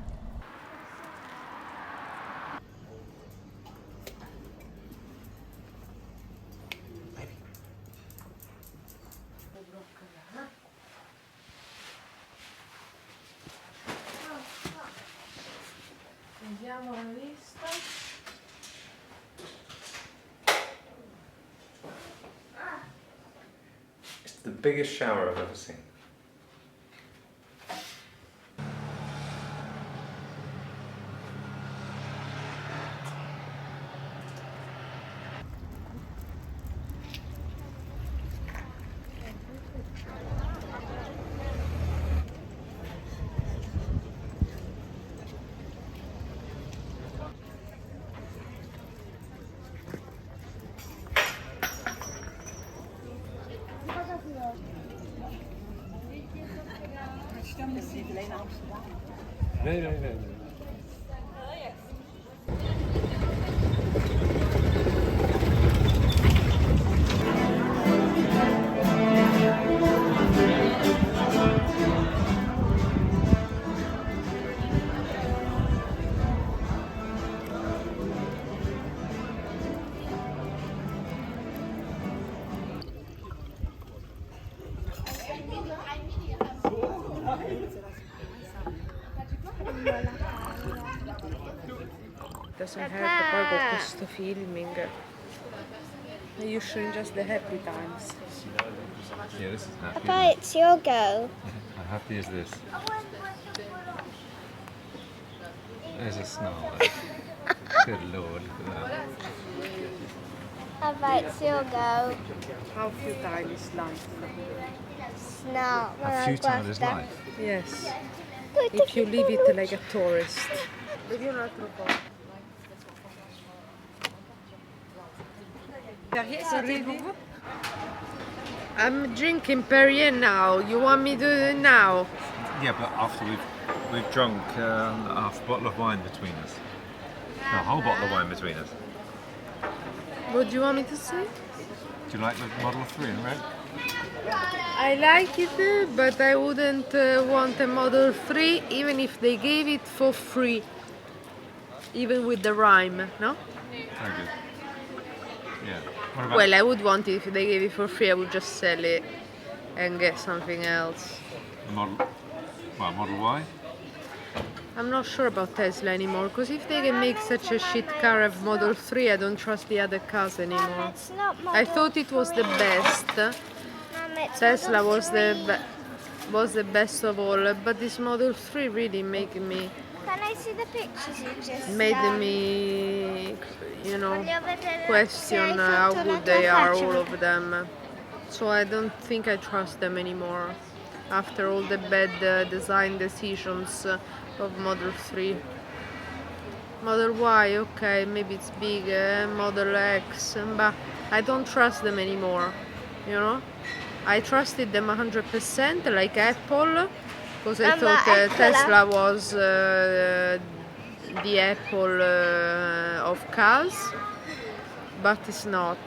Vediamo la lista.
It's the biggest shower I've ever seen. No.
Doesn't hurt poi con questo filming. Are you showing just the happy times?
Yeah, this is happy.
Papa, it's your go.
How happy is this? There's a snarl there. Good lord, look at that.
Papa, it's your go.
How futile is life?
No,
How futile is life?
Yes. If you live it like a tourist. Bevi un altro po'. I'm drinking Perrier now. You want me to do it now?
Yeah, but after we've drunk half a bottle of wine between us. No, a whole bottle of wine between us.
What do you want me to say?
Do you like the Model 3 in red?
I like it, but I wouldn't want a Model 3 even if they gave it for free. Even with the rhyme, no?
Very good. Yeah. What about
Well, I would want it if they gave it for free. I would just sell it and get something else.
the Model Y?
I'm not sure about Tesla anymore, because if they can make such a shit car of Model 3, I don't trust the other cars anymore.
It's not
I thought it was the best. Tesla was the best of all, but this Model 3 really made me
Can I see the pictures you just
question how good they are, all of them. So I don't think I trust them anymore after all the bad design decisions of Model 3. Model Y, okay, maybe it's big, Model X, but I don't trust them anymore, you know? I trusted them 100% like Apple, because I thought Tesla was the Apple of cars, but it's not.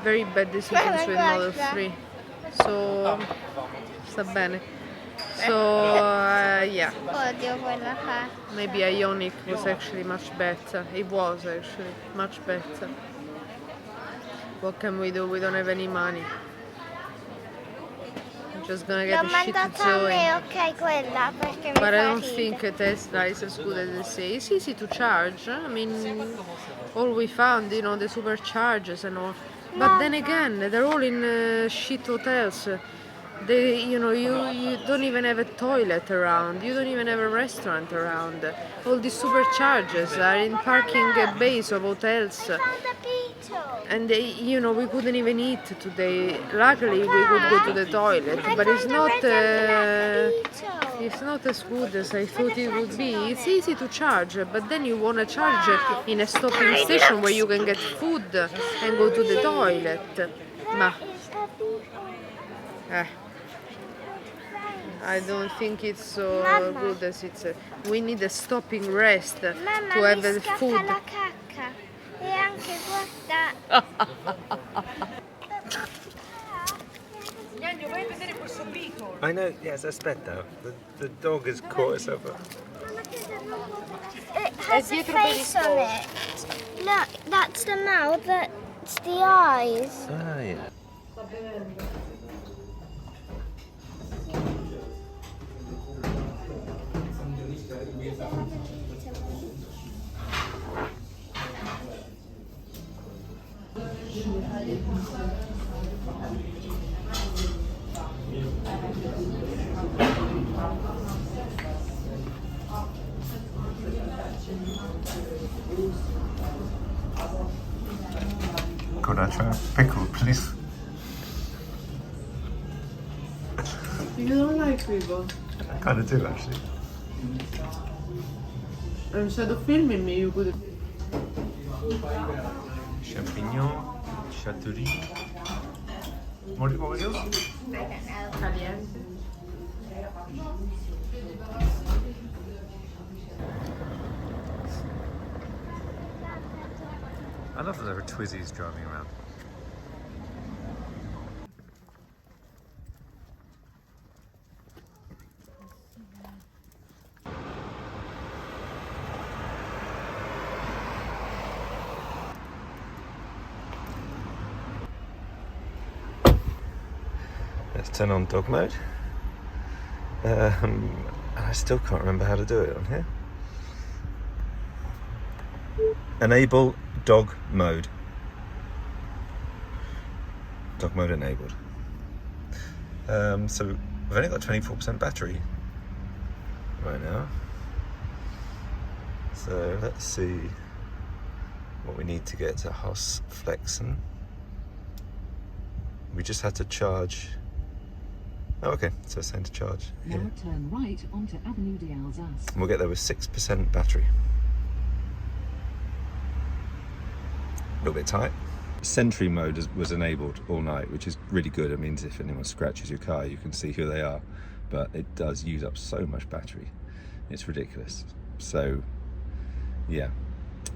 Very bad decisions with Model 3. So, sta bene. So, yeah,
Odio quella qua.
maybe Ioniq was actually much better. It was actually much better. What can we do? We don't have any money. I'm just gonna get
L'ho
the shit
mandata a
going.
me, ok, quella, perché mi
But I
fa
don't
ridere.
think Tesla is as good as they say. It's easy to charge. I mean, all we found, you know, the superchargers and all. But then again, they're all in shit hotels. They, you know, you don't even have a toilet around. You don't even have a restaurant around. All these superchargers are in parking bays of hotels.
Found a beetle.
And they, you know, we couldn't even eat today. Luckily, we could go to the toilet, but it's not as good as I thought it would be. It's easy to charge, but then you want to charge in a stopping station where you can get food and go to the toilet. Ma, I don't think it's so good as it's. We need a stopping rest to have the food.
La cacca. E anche guarda.
I know, yes, aspetta. The dog has caught itself up.
It has a face on it. Look, that's the mouth, that's the eyes.
Ah, yeah. Could I try a pickle, please?
You don't like people.
I kind of do, actually.
Instead of filming me, you could.
Champignon, charcuterie. What was yours?
Caliente.
I love that there are Twizzies driving around. Let's turn on dog mode. I still can't remember how to do it on here. Enable dog mode. Dog mode enabled. So we've only got 24% battery right now. So let's see what we need to get to Haus Flexen. We just had to charge. Oh, okay, so it's saying to charge.
Now turn right onto Avenue de Alsace.
And we'll get there with 6% battery. A little bit tight. Sentry mode was enabled all night, which is really good. It means if anyone scratches your car, you can see who they are. But it does use up so much battery. It's ridiculous. So, yeah,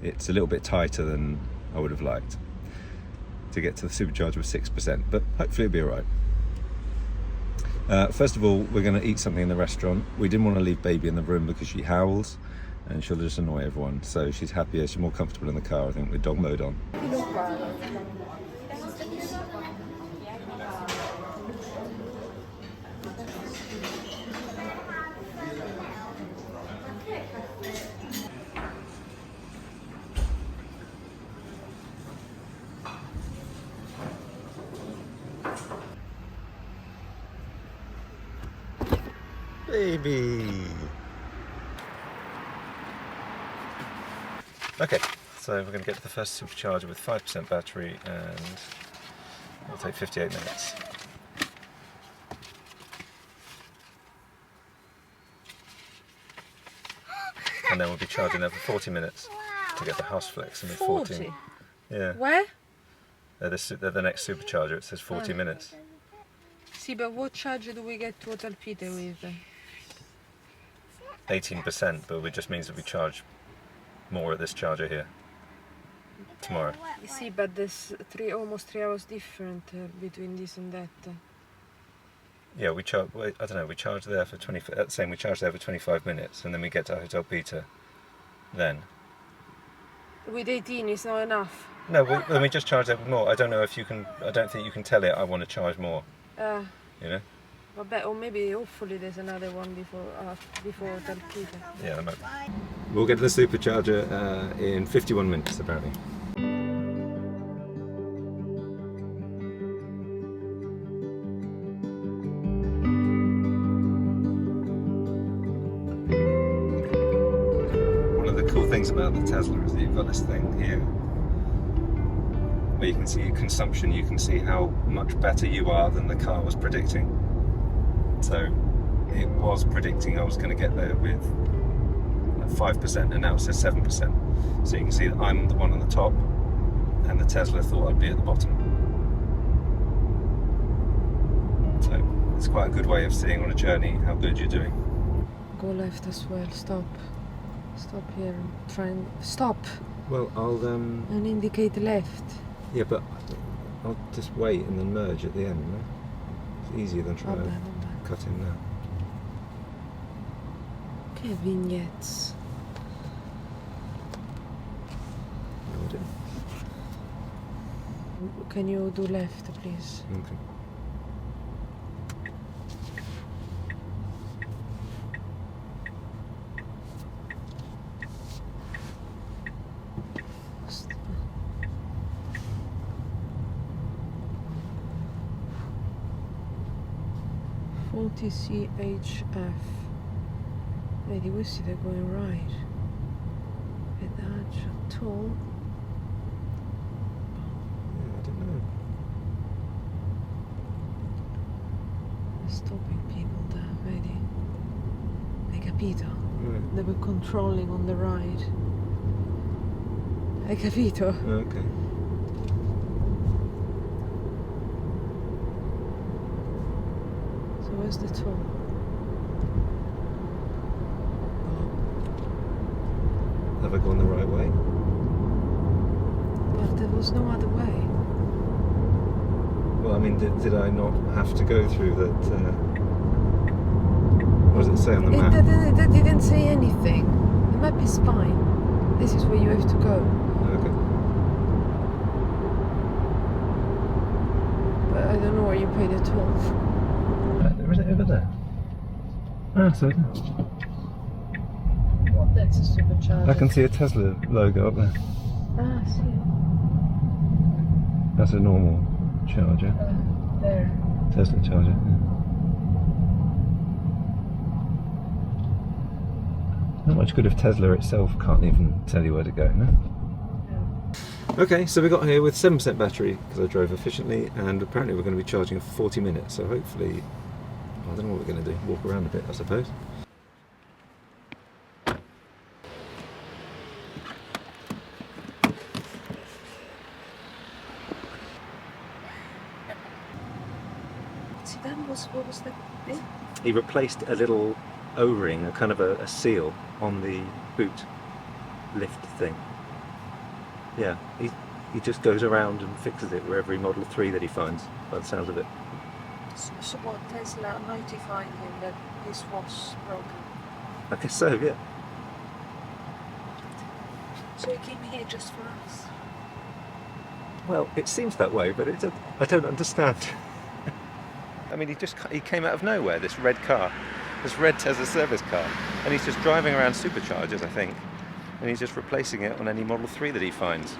it's a little bit tighter than I would have liked to get to the supercharger with 6%, but hopefully it'll be all right. First of all, we're going to eat something in the restaurant. We didn't want to leave baby in the room because she howls and she'll just annoy everyone. So she's happier, she's more comfortable in the car, I think, with dog mode on. Baby! Okay, so we're going to get to the first supercharger with 5% battery and it'll take 58 minutes. And then we'll be charging there for 40 minutes to get the Haus Flexen with 14. Yeah.
Where?
They're the next supercharger, it says 40 minutes.
See, but what charge do we get to Autopilot with?
18%, but it just means that we charge more at this charger here tomorrow.
You see, but there's almost 3 hours different between this and that.
Yeah, we charge. I don't know. We charge there for 20. Saying we charge there for 25 minutes, and then we get to Hotel Peter. Then.
With 18, it's not enough.
No, then we just charge there for more. I don't know if you can. I don't think you can tell it. I want to charge more. You know.
Or maybe, hopefully, there's another one before Hotel Peter.
Yeah, there might be. We'll get to the supercharger in 51 minutes, apparently. cool things about the Tesla is that you've got this thing here where you can see your consumption, you can see how much better you are than the car was predicting. So it was predicting I was going to get there with 5% and now it says 7%. So you can see that I'm the one on the top and the Tesla thought I'd be at the bottom. So it's quite a good way of seeing on a journey how good you're doing.
Go left as well, stop. Stop here and try and stop
Well, I'll
and indicate left.
yeah, but I'll just wait and then merge at the end. No? It's easier than trying to cut in now.
Okay, vignettes.
No, I didn't.
Can you do left, please?
Okay.
CHF. Vedi, questi they're going right. Pedaggio, toll.
Yeah, I don't know.
They're stopping people there, vedi? Hai capito?
Right.
They were controlling on the right. Hai capito?
Okay.
So where's the toll?
Have I gone the right way?
But there was no other way.
Well, I mean, did I not have to go through that? What does it say on the map?
It didn't say anything. The map is fine. This is where you have to go.
Okay.
But I don't know where you pay the toll.
Or is it over there? Ah, so
Well, that's a supercharger.
I can see a Tesla logo up there.
Ah, see.
That's a normal charger.
There.
Tesla charger. Yeah. Not much good if Tesla itself can't even tell you where to go, no? Okay, so we got here with 7% battery because I drove efficiently, and apparently we're going to be charging for 40 minutes, so hopefully, I don't know what we're going to do, walk around a bit I suppose.
What was that bit?
He replaced a little O-ring, a kind of a seal on the boot lift thing. Yeah, he just goes around and fixes it with every Model 3 that he finds, by the sounds of it.
So what, Tesla notified him that this was broken?
I guess so, yeah.
So he came here just for us?
Well, it seems that way, but I don't understand. I mean, he came out of nowhere, this red car, this red Tesla service car, and he's just driving around superchargers, I think, and he's just replacing it on any Model 3 that he finds.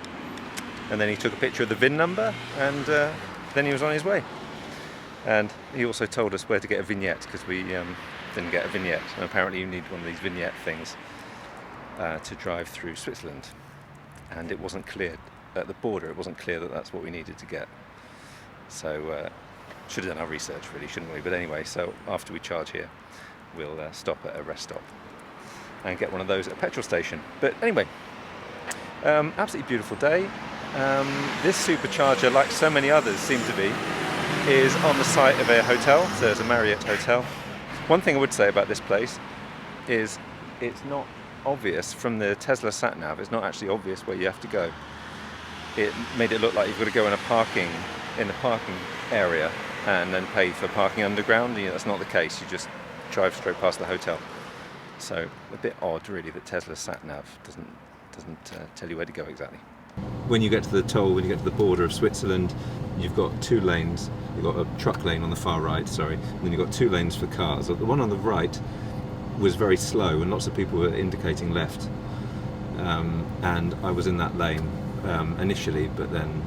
And then he took a picture of the VIN number, and then he was on his way. And he also told us where to get a vignette, because we didn't get a vignette, and apparently you need one of these vignette things to drive through Switzerland. And it wasn't clear at the border, it wasn't clear that that's what we needed to get. So should have done our research really, shouldn't we? But anyway, so after we charge here, we'll stop at a rest stop and get one of those at a petrol station. But anyway, absolutely beautiful day. This supercharger, like so many others seem to be, is on the site of a hotel. So there's a Marriott hotel. One thing I would say about this place is it's not obvious from the Tesla sat-nav, it's not actually obvious where you have to go. It made it look like you've got to go in the parking area and then pay for parking underground. You know, that's not the case. You just drive straight past the hotel. So a bit odd, really, that Tesla's sat-nav doesn't tell you where to go exactly. When you get to the toll, when you get to the border of Switzerland, you've got two lanes. You've got a truck lane on the far right, and then you've got two lanes for cars. The one on the right was very slow, and lots of people were indicating left. And I was in that lane initially, but then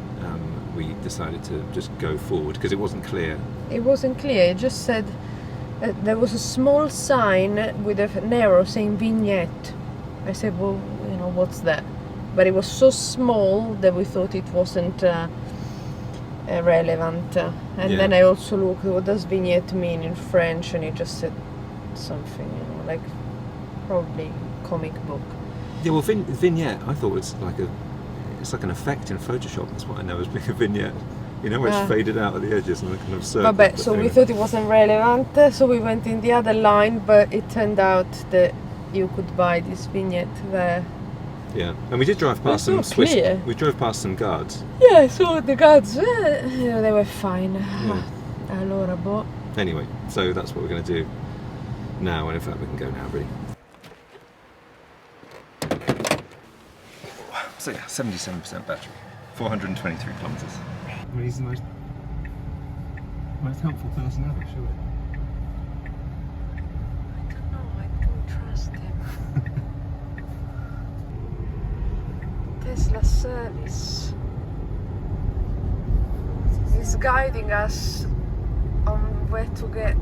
we decided to just go forward because it wasn't clear.
It wasn't clear. It just said there was a small sign with an arrow saying vignette. I said, well, what's that? But it was so small that we thought it wasn't relevant. And then I also looked, what does vignette mean in French? And it just said something, you know, like probably comic book.
Yeah, well, vignette, I thought it's like an effect in Photoshop. That's what I know as being a vignette. You know, where it's faded out at the edges and kind of circle.
But so we thought it wasn't relevant, so we went in the other line, but it turned out that you could buy this vignette there.
Yeah, and we did drive past some Swiss. We drove past some guards.
Yeah, so the guards, they were fine. Allora, boh.
Anyway, so that's what we're going to do now, and in fact we can go now, really. So yeah, 77% battery, 423 kilometres. I mean, he's the most helpful person ever, surely.
I don't know, I don't trust him. Tesla service. He's guiding us on where to get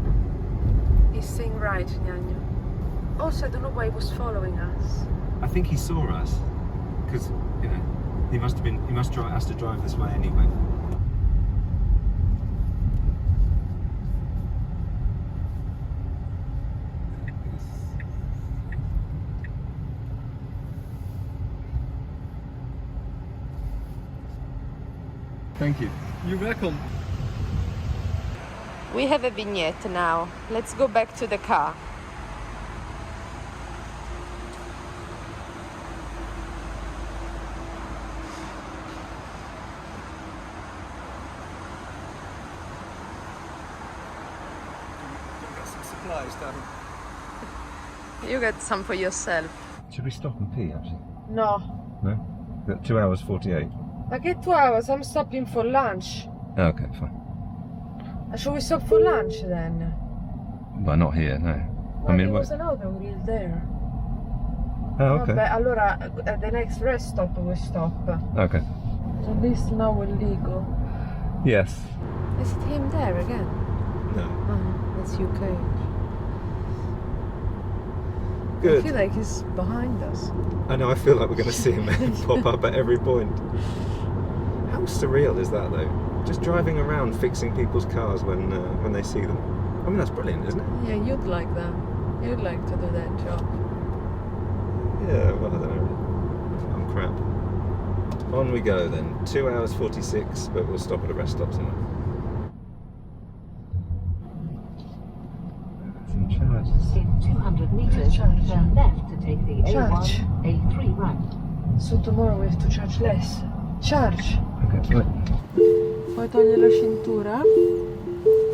his thing right, Gnagno. Also, I don't know why he was following us.
I think he saw us, because, you know, he must have to drive this way anyway. Thank you. You're welcome.
We have a vignette now. Let's go back to the car.
Got some supplies down.
You get some for yourself.
Should we stop and pee, actually?
No.
No? We've got 2 hours 48.
I get 2 hours, I'm stopping for lunch.
Okay, fine.
Should we stop for lunch then?
Well, not here, no.
Well, I mean, there was another grill there.
Oh, okay.
Vabbè, allora at the next rest stop we stop.
Okay.
So at least now we're legal.
Yes.
Is it him there again?
No.
Oh, that's UK.
Good.
I feel like he's behind us.
I know, I feel like we're going to see him pop up at every point. How surreal is that, though? Just driving around fixing people's cars when they see them. I mean, that's brilliant, isn't it?
Yeah, you'd like that. You'd like to do that job.
Yeah, well, I don't know. I'm crap. On we go then. 2 hours 46, but we'll stop at a rest stop somewhere. Some charges.
In 200 meters, turn left to take the
Charge.
A1, A3 right.
So tomorrow we have to charge less. Charge.
Okay, right.
Puoi togliere la cintura?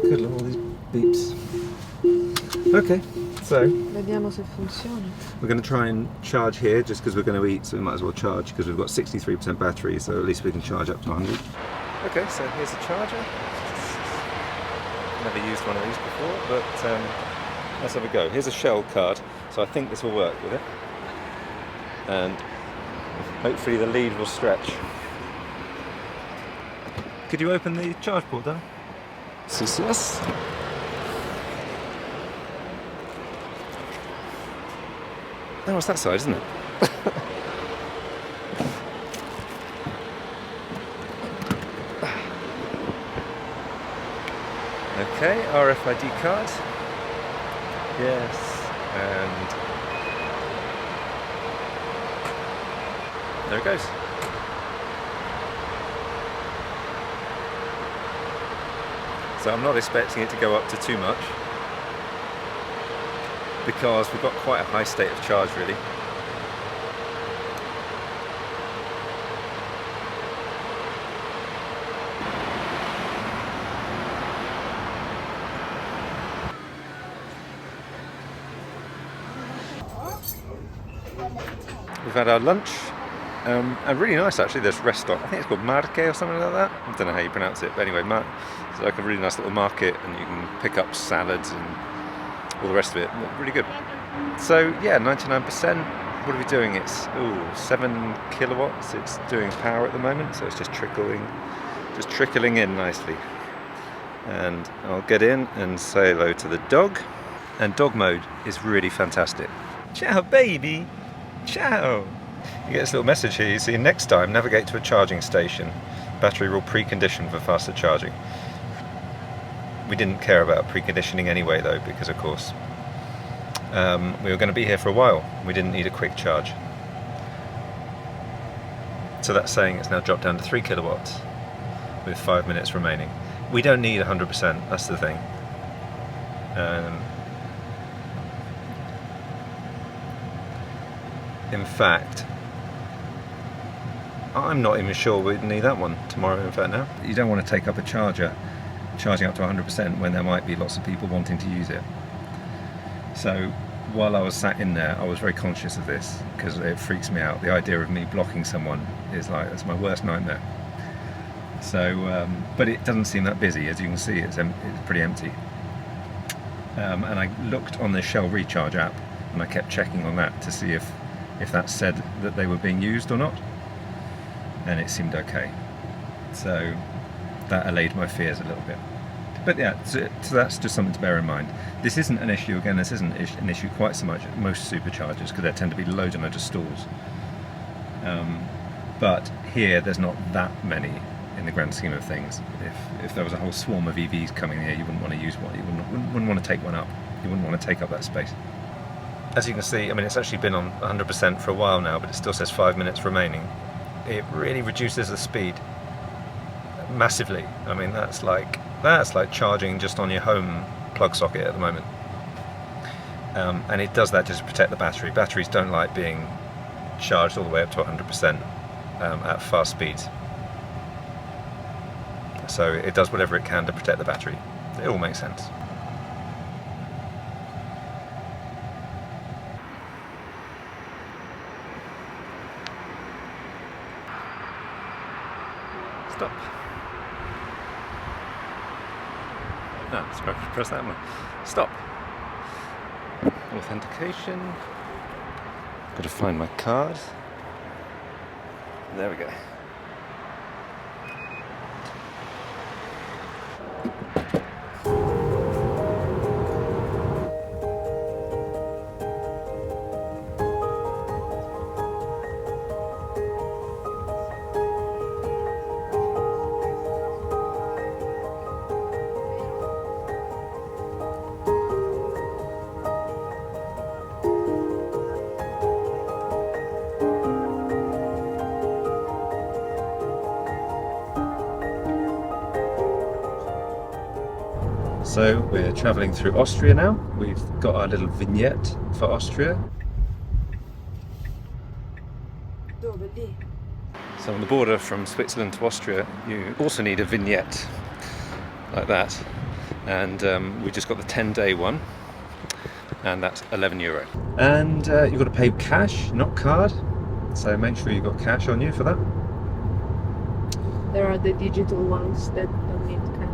Good luck, all these beeps. Okay, so
Vediamo se funziona.
we're going to try and charge here just because we're going to eat, so we might as well charge because we've got 63% battery, so at least we can charge up to 100. Okay, so here's a charger. Never used one of these before, but let's have a go. Here's a Shell card, so I think this will work with it. And hopefully the lead will stretch. Could you open the charge port, Dan? Yes. Oh, it's that side, isn't it? Okay, RFID card. Yes, and there it goes. So I'm not expecting it to go up to too much because we've got quite a high state of charge really. We've had our lunch, and really nice actually, this rest stop. I think it's called Marche or something like that. I don't know how you pronounce it, but anyway, it's like a really nice little market and you can pick up salads and all the rest of it. Really good. So yeah, 99%. What are we doing? It's 7 kilowatts. It's doing power at the moment, so it's just trickling in nicely. And I'll get in and say hello to the dog. And dog mode is really fantastic. Ciao, baby. Ciao. You get this little message here. You see, next time navigate to a charging station. Battery will precondition for faster charging. We didn't care about preconditioning anyway though, because of course we were going to be here for a while. We didn't need a quick charge. So that's saying it's now dropped down to 3 kilowatts with 5 minutes remaining. We don't need 100%, that's the thing. In fact, I'm not even sure we'd need that one tomorrow, in fact, now. You don't want to take up a charger charging up to 100% when there might be lots of people wanting to use it. So while I was sat in there, I was very conscious of this because it freaks me out. The idea of me blocking someone is like, that's my worst nightmare. So, but it doesn't seem that busy. As you can see, it's pretty empty. And I looked on the Shell Recharge app and I kept checking on that to see if that said that they were being used or not. And it seemed okay. So that allayed my fears a little bit. But yeah, so that's just something to bear in mind. This isn't an issue, again, this isn't an issue quite so much at most superchargers because there tend to be loads and loads of stalls. But here there's not that many in the grand scheme of things. If there was a whole swarm of EVs coming here, you wouldn't want to use one, you wouldn't want to take one up. You wouldn't want to take up that space. As you can see, I mean, it's actually been on 100% for a while now, but it still says 5 minutes remaining. It really reduces the speed massively. I mean, that's like charging just on your home plug socket at the moment. And it does that just to protect the battery. Batteries don't like being charged all the way up to 100% at fast speeds. So it does whatever it can to protect the battery. It all makes sense. Stop. No, sorry, press that one. Stop. Authentication. Got to find my card. There we go. So we're travelling through Austria now. We've got our little vignette for Austria. So on the border from Switzerland to Austria, you also need a vignette like that. And we just got the 10-day one, and that's €11. And you've got to pay cash, not card. So make sure you've got cash on you for that.
There are the digital ones that don't need cash.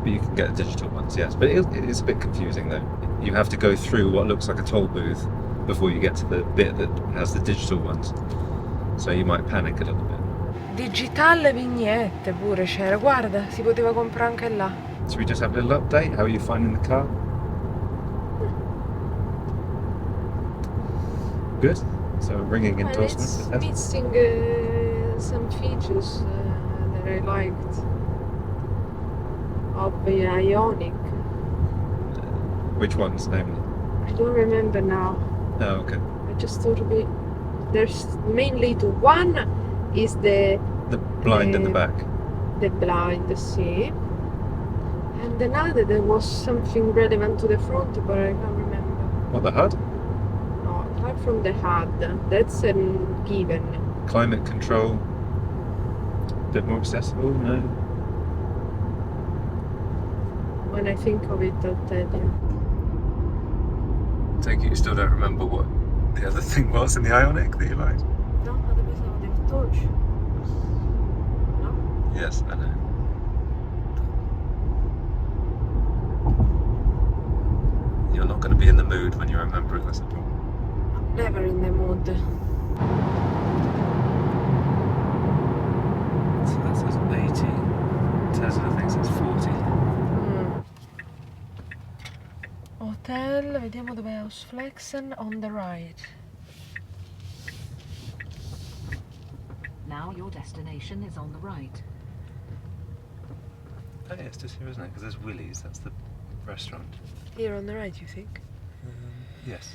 But you can get the digital ones, yes. But it is a bit confusing though. You have to go through what looks like a toll booth before you get to the bit that has the digital ones. So you might panic a little bit.
Digital vignette pure c'era, guarda, si poteva comprare anche là.
So we just have a little update. How are you finding the car? Good. So ringing endorsements.
It's missing some features that I liked. Of the Ionic.
Which ones, namely?
I don't remember now.
Oh, okay.
I just thought of it. There's mainly two. One is the
blind in the back.
The blind, see. And another, there was something relevant to the front, but I can't remember.
What, the HUD?
No, apart from the HUD, that's a given.
Climate control. A bit more accessible, no?
When I think of it, I'll tell you.
Take it you still don't remember what the other thing was in the Ionic that you liked?
No, ma dove siamo? Del torch? No?
Yes, I know. You're not going to be in the mood when you remember it, that's the problem.
I'm never in the mood.
So that says 80. Tesla thinks it's 40.
Hotel, vediamo dov'è Haus Flexen, on the right.
Now your destination is on the right.
Oh yeah, it's just here, isn't it? Because there's Willie's, that's the restaurant.
Here on the right, you think?
Yes.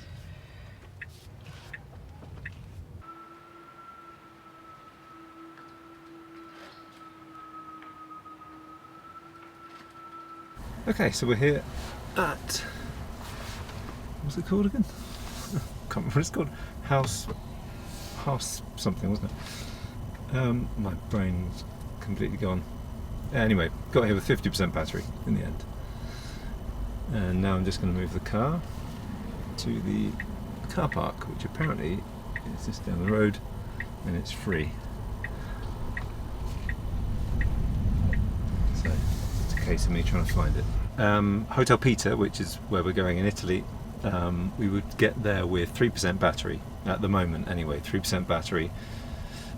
Okay, so we're here at, what's it called again? Can't remember what it's called. Haus something, wasn't it? My brain's completely gone. Anyway, got here with 50% battery in the end. And now I'm just going to move the car to the car park, which apparently is just down the road and it's free. So it's a case of me trying to find it. Hotel Peter, which is where we're going in Italy, we would get there with 3% battery at the moment anyway, 3% battery.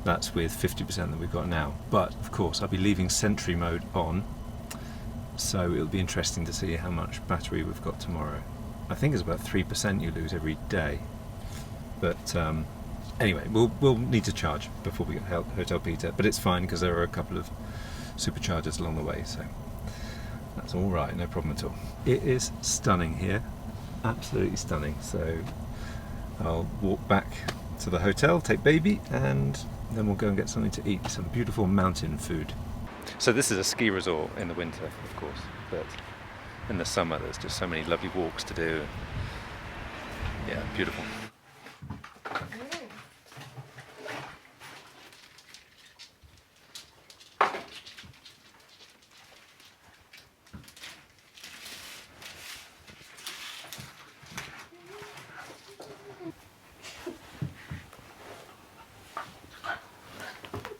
That's with 50% that we've got now. But of course I'll be leaving Sentry mode on, so it'll be interesting to see how much battery we've got tomorrow. I think it's about 3% you lose every day. But anyway, we'll need to charge before we get to Hotel Peter, but it's fine because there are a couple of superchargers along the way, so that's all right, no problem at all. It is stunning here, absolutely stunning. So I'll walk back to the hotel, take baby, and then we'll go and get something to eat, some beautiful mountain food. So this is a ski resort in the winter, of course, but in the summer there's just so many lovely walks to do. Yeah, beautiful.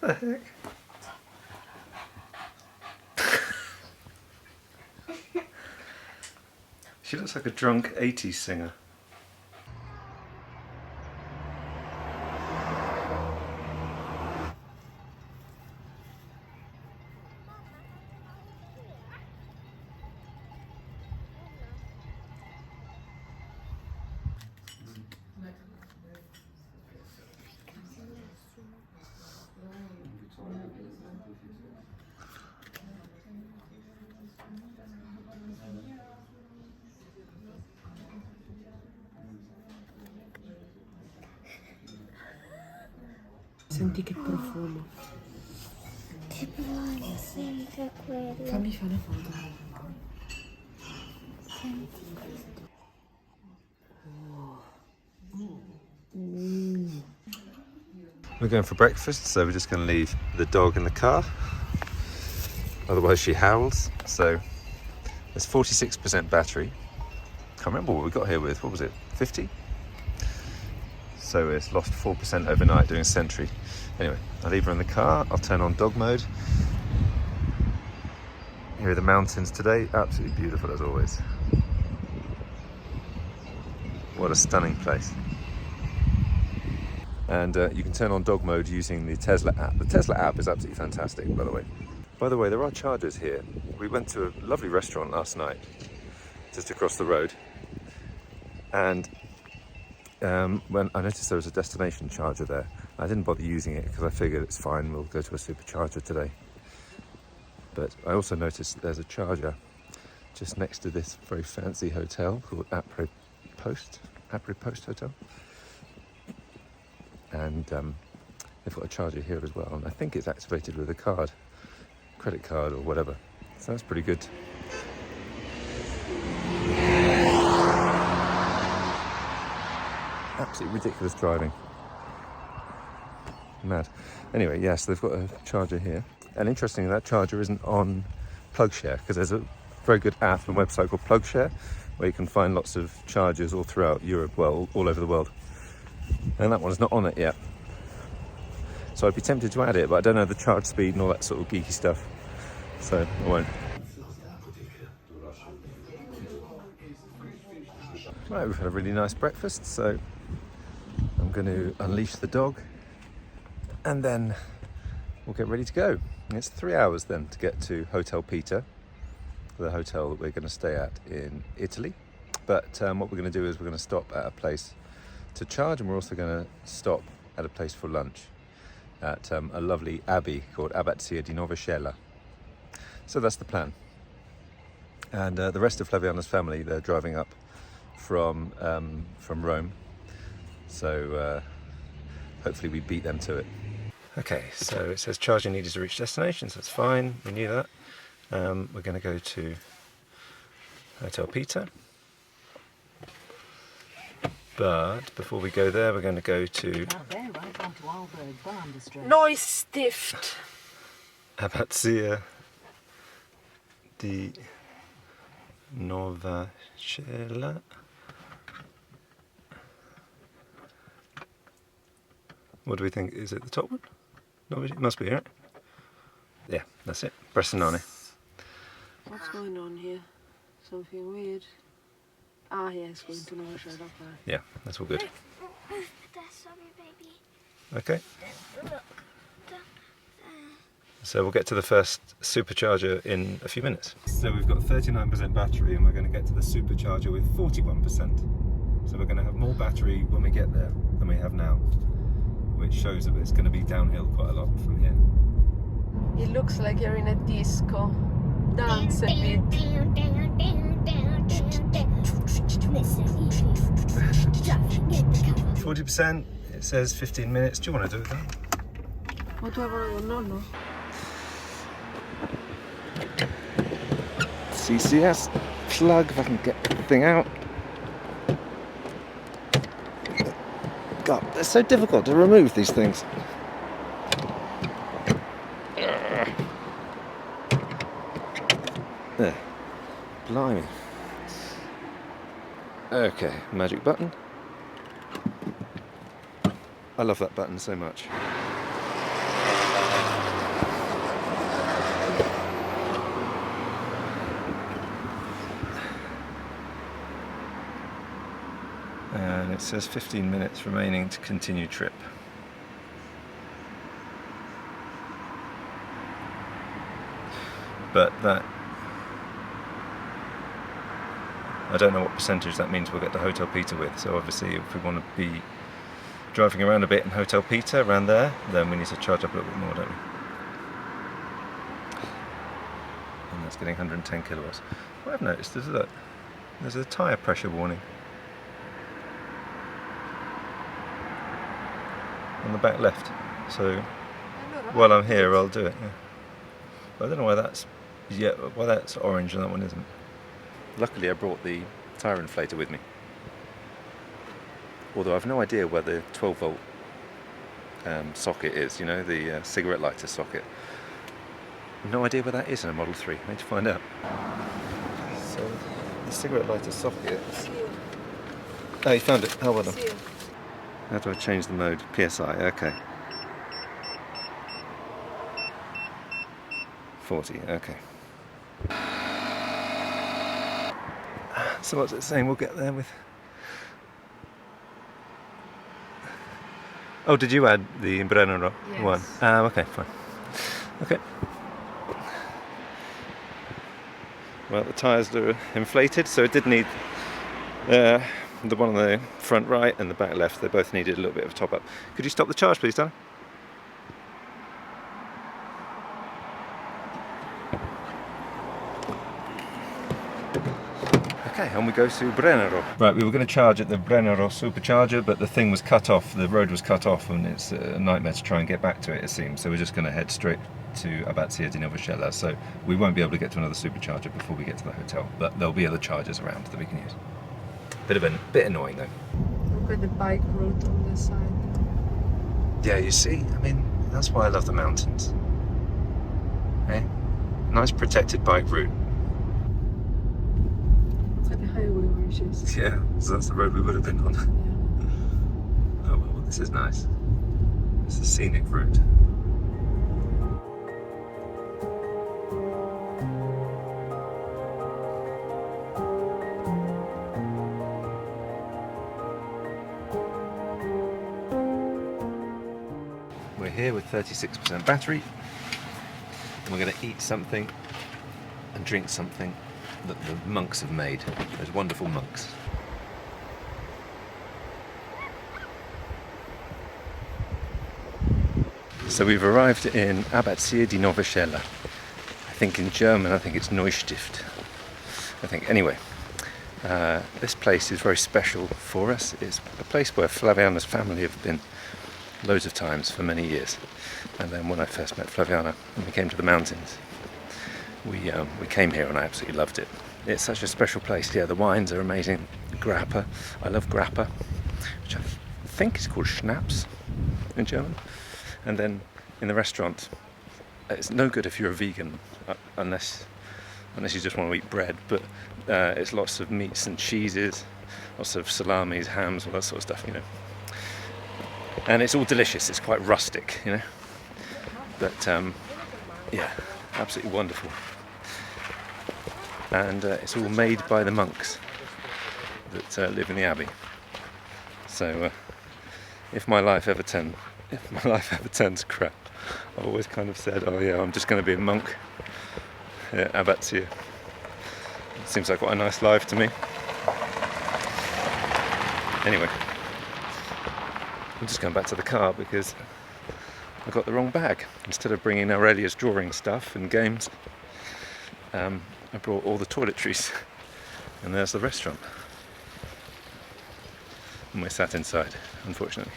What the heck? She looks like a drunk 80s singer.
Senti che profumo.
Che buono, sempre quello.
Fammi fare una foto.
Senti questo.
We're going for breakfast, so we're just going to leave the dog in the car. Otherwise she howls. So there's 46% battery. Can't remember what we got here with. What was it? 50? So it's lost 4% overnight doing Sentry. Anyway, I'll leave her in the car. I'll turn on dog mode. Here are the mountains today. Absolutely beautiful as always. What a stunning place. And you can turn on dog mode using the Tesla app. The Tesla app is absolutely fantastic, by the way. By the way, there are chargers here. We went to a lovely restaurant last night, just across the road. And when I noticed there was a destination charger there, I didn't bother using it because I figured it's fine, we'll go to a supercharger today. But I also noticed there's a charger just next to this very fancy hotel called Aire Post Hotel. And they've got a charger here as well, and I think it's activated with a card, credit card or whatever. So that's pretty good. Absolutely ridiculous driving. Mad. Anyway, yes, they've got a charger here. And interestingly, that charger isn't on PlugShare, because there's a very good app and website called PlugShare, where you can find lots of chargers all throughout Europe, well, all over the world. And that one's not on it yet. So I'd be tempted to add it, but I don't know the charge speed and all that sort of geeky stuff. So I won't. Right, we've had a really nice breakfast, so I'm going to unleash the dog and then we'll get ready to go. And it's 3 hours then to get to Hotel Peter, the hotel that we're going to stay at in Italy. But what we're going to do is we're going to stop at a place to charge, and we're also going to stop at a place for lunch. at a lovely abbey called Abbazia di Novacella. So that's the plan. And the rest of Flaviana's family, they're driving up from Rome. So hopefully we beat them to it. Okay, so it says charging needed to reach destination, so that's fine, we knew that. We're going to go to Hotel Peter. But before we go there, we're going to go to
Now they're right onto Alberg Bahn District.
Neustift.
Abbazia di Novacella. What do we think? Is it the top one? No, it must be, right? Yeah, that's it. Bressanone.
What's going on here? Something weird. Ah, yeah, it's going to Novacella. Okay.
Yeah, that's all good.
Sorry, baby.
Okay.
Look.
So we'll get to the first supercharger in a few minutes. So we've got 39% battery and we're going to get to the supercharger with 41%. So we're going to have more battery when we get there than we have now, which shows that it's going to be downhill quite a lot from here.
It looks like you're in a disco. Dance a bit.
40%, it says 15 minutes. Do you want to do it then?
What do I want to know?
CCS plug, if I can get the thing out. God, they're so difficult to remove, these things. There. Blimey. Okay, magic button. I love that button so much. And it says 15 minutes remaining to continue trip. But that, I don't know what percentage that means we'll get to Hotel Peter with. So obviously if we want to be driving around a bit in Hotel Peter, around there, then we need to charge up a little bit more, don't we? And that's getting 110 kilowatts. What I've noticed is that there's a tyre pressure warning on the back left. So while I'm here, I'll do it. Yeah. But I don't know why that's orange and that one isn't. Luckily, I brought the tyre inflator with me. Although I've no idea where the 12-volt socket is. You know, the cigarette lighter socket. No idea where that is in a Model 3. I need to find out. So the cigarette lighter socket. Oh, you found it. Oh, well done. How do I change the mode? PSI, okay. 40, okay. So what's it saying? We'll get there with... Oh, did you add the Brennero one? Okay, fine. Okay. Well, the tyres are inflated, so it did need... the one on the front right and the back left, they both needed a little bit of a top up. Could you stop the charge, please, Dan? Okay, and we go to Brennero. Right, we were going to charge at the Brennero Supercharger, but the thing was cut off, the road was cut off, and it's a nightmare to try and get back to it, it seems. So we're just going to head straight to Abbazia di Novacella, so we won't be able to get to another supercharger before we get to the hotel, but there'll be other chargers around that we can use. Bit annoying though.
Look at the bike route on the side.
Yeah, you see, I mean, that's why I love the mountains. Eh? Nice protected bike route.
Look at the highway where she is.
Yeah, so that's the road we would have been on.
Yeah.
Oh well, this is nice. It's a scenic route. We're here with 36% battery, and we're going to eat something and drink something that the monks have made, those wonderful monks. So we've arrived in Abbazia di Novacella. I think in German, I think it's Neustift. I think, anyway. This place is very special for us. It's a place where Flaviana's family have been loads of times for many years. And then when I first met Flaviana and we came to the mountains, we came here and I absolutely loved it. It's such a special place. Yeah, the wines are amazing. Grappa. I love grappa, which I think is called schnapps in German. And then in the restaurant, it's no good if you're a vegan, unless you just want to eat bread, but it's lots of meats and cheeses, lots of salamis, hams, all that sort of stuff, you know. And it's all delicious. It's quite rustic, you know. But yeah, absolutely wonderful. And it's all made by the monks that live in the abbey. So if my life ever turns crap, I've always kind of said, oh yeah, I'm just going to be a monk at Abbazia. Seems like quite a nice life to me. Anyway, I'm just going back to the car because I got the wrong bag. Instead of bringing Aurelia's drawing stuff and games, I brought all the toiletries, and there's the restaurant. And we're sat inside, unfortunately.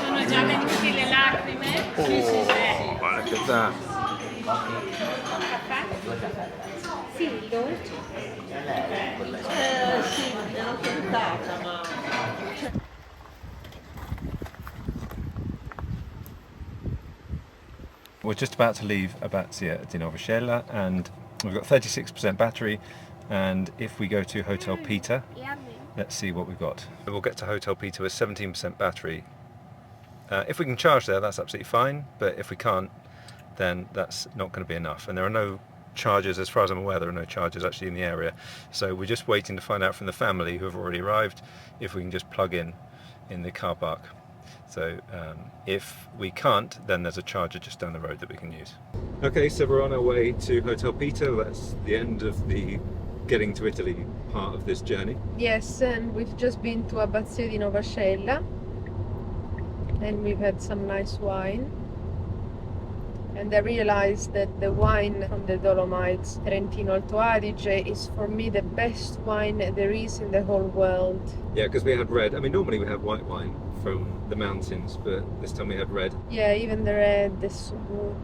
Sono già venute le lacrime.
Oh, look at that.
Sì, il dolce.
Sì, l'ho tentata, ma...
We're just about to leave Abbazia di Novacella and we've got 36% battery, and if we go to Hotel Peter, let's see what we've got. We'll get to Hotel Peter with 17% battery. If we can charge there, that's absolutely fine, but if we can't, then that's not going to be enough. And there are no chargers, as far as I'm aware, there are no chargers actually in the area. So we're just waiting to find out from the family who have already arrived if we can just plug in the car park. So if we can't, then there's a charger just down the road that we can use. Okay, so we're on our way to Hotel Peter. That's the end of the getting to Italy part of this journey.
Yes, and we've just been to Abbazia di Novacella and we've had some nice wine. And I realized that the wine from the Dolomites, Trentino Alto Adige, is for me the best wine there is in the whole world.
Yeah, because we had red. I mean, normally we have white wine from the mountains, but this time we had red.
Yeah, even the red, the smooth.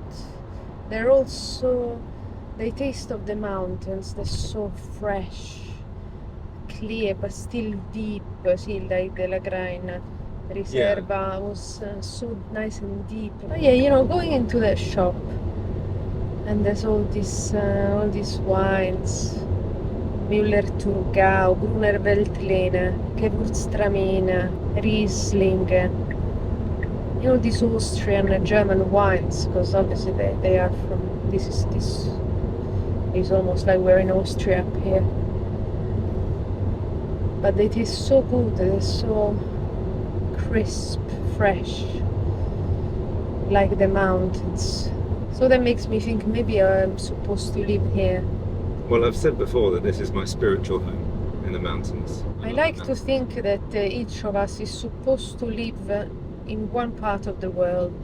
They're all so... They taste of the mountains. They're so fresh, clear, but still deep. See, like the Lagraina Riserva was so nice and deep. Oh yeah, you know, going into the shop and there's all these wines. Müller Thurgau, Brunner Veltliner, Gewürztraminer, Riesling, you know, these Austrian and German wines, because obviously they are from, this is almost like we're in Austria up here. But they taste so good, they're so crisp, fresh, like the mountains. So that makes me think maybe I'm supposed to live here.
Well, I've said before that this is my spiritual home in the mountains.
I like to think that each of us is supposed to live in one part of the world.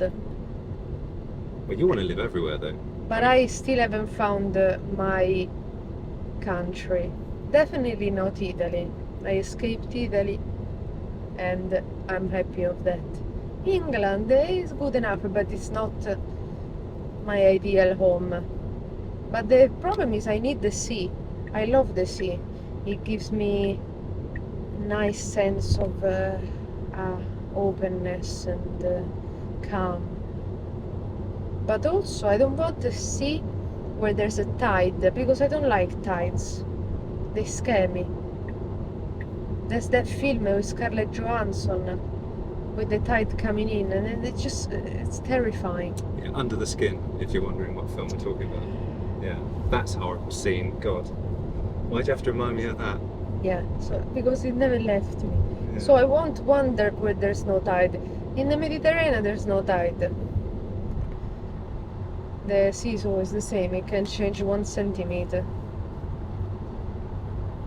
Well, you want to live everywhere though.
But I still haven't found my country. Definitely not Italy. I escaped Italy and I'm happy of that. England is good enough, but it's not my ideal home. But the problem is I need the sea. I love the sea. It gives me a nice sense of openness and calm. But also I don't want the sea where there's a tide, because I don't like tides. They scare me. There's that film with Scarlett Johansson with the tide coming in, and it's terrifying.
Yeah, Under the Skin, if you're wondering what film we're talking about. Yeah, that's a horrible scene. God, why'd you have to remind me of that?
Yeah, so because it never left me.
Yeah.
So I won't wander where there's no tide. In the Mediterranean there's no tide. The sea is always the same, it can change 1 centimeter.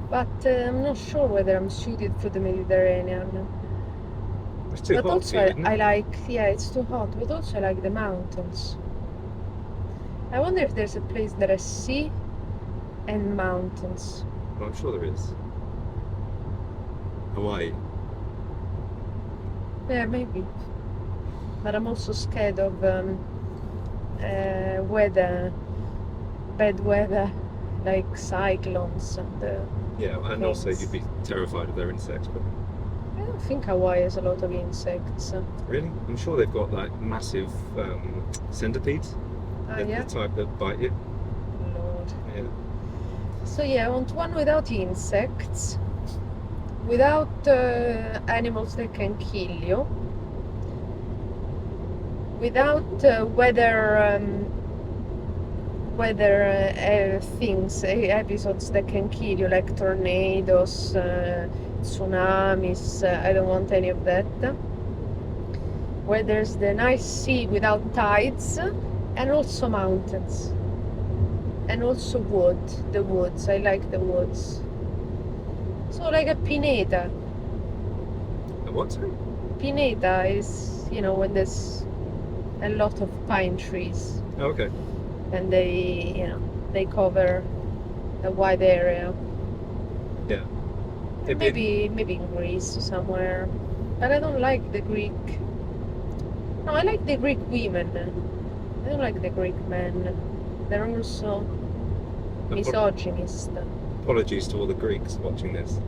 But I'm not sure whether I'm suited for the Mediterranean.
It's too
But
hot
also
for you, isn't
I
it?
like, yeah, it's too hot, but also I like the mountains. I wonder if there's a place that has sea and mountains.
Well, I'm sure there is. Hawaii.
Yeah, maybe. But I'm also scared of weather, bad weather, like cyclones and
Yeah, and also
things.
you'd be terrified of their insects, but
I don't think Hawaii has a lot of insects.
really? I'm sure they've got like massive centipedes, the
Yeah?
type that bite you.
Lord.
Yeah.
So yeah, I want one without insects, without animals that can kill you, without weather things, episodes that can kill you, like tornadoes, tsunamis. I don't want any of that. Where there's the nice sea without tides, and also mountains. And also the woods. I like the woods. So like a pineta.
And what's it?
Pineta is, when there's a lot of pine trees
Oh, okay.
and they cover a wide area.
Yeah.
And maybe in Greece somewhere. But I don't like the Greek. No, I like the Greek women. I don't like the Greek men. They're also misogynist.
Apologies to all the Greeks watching this.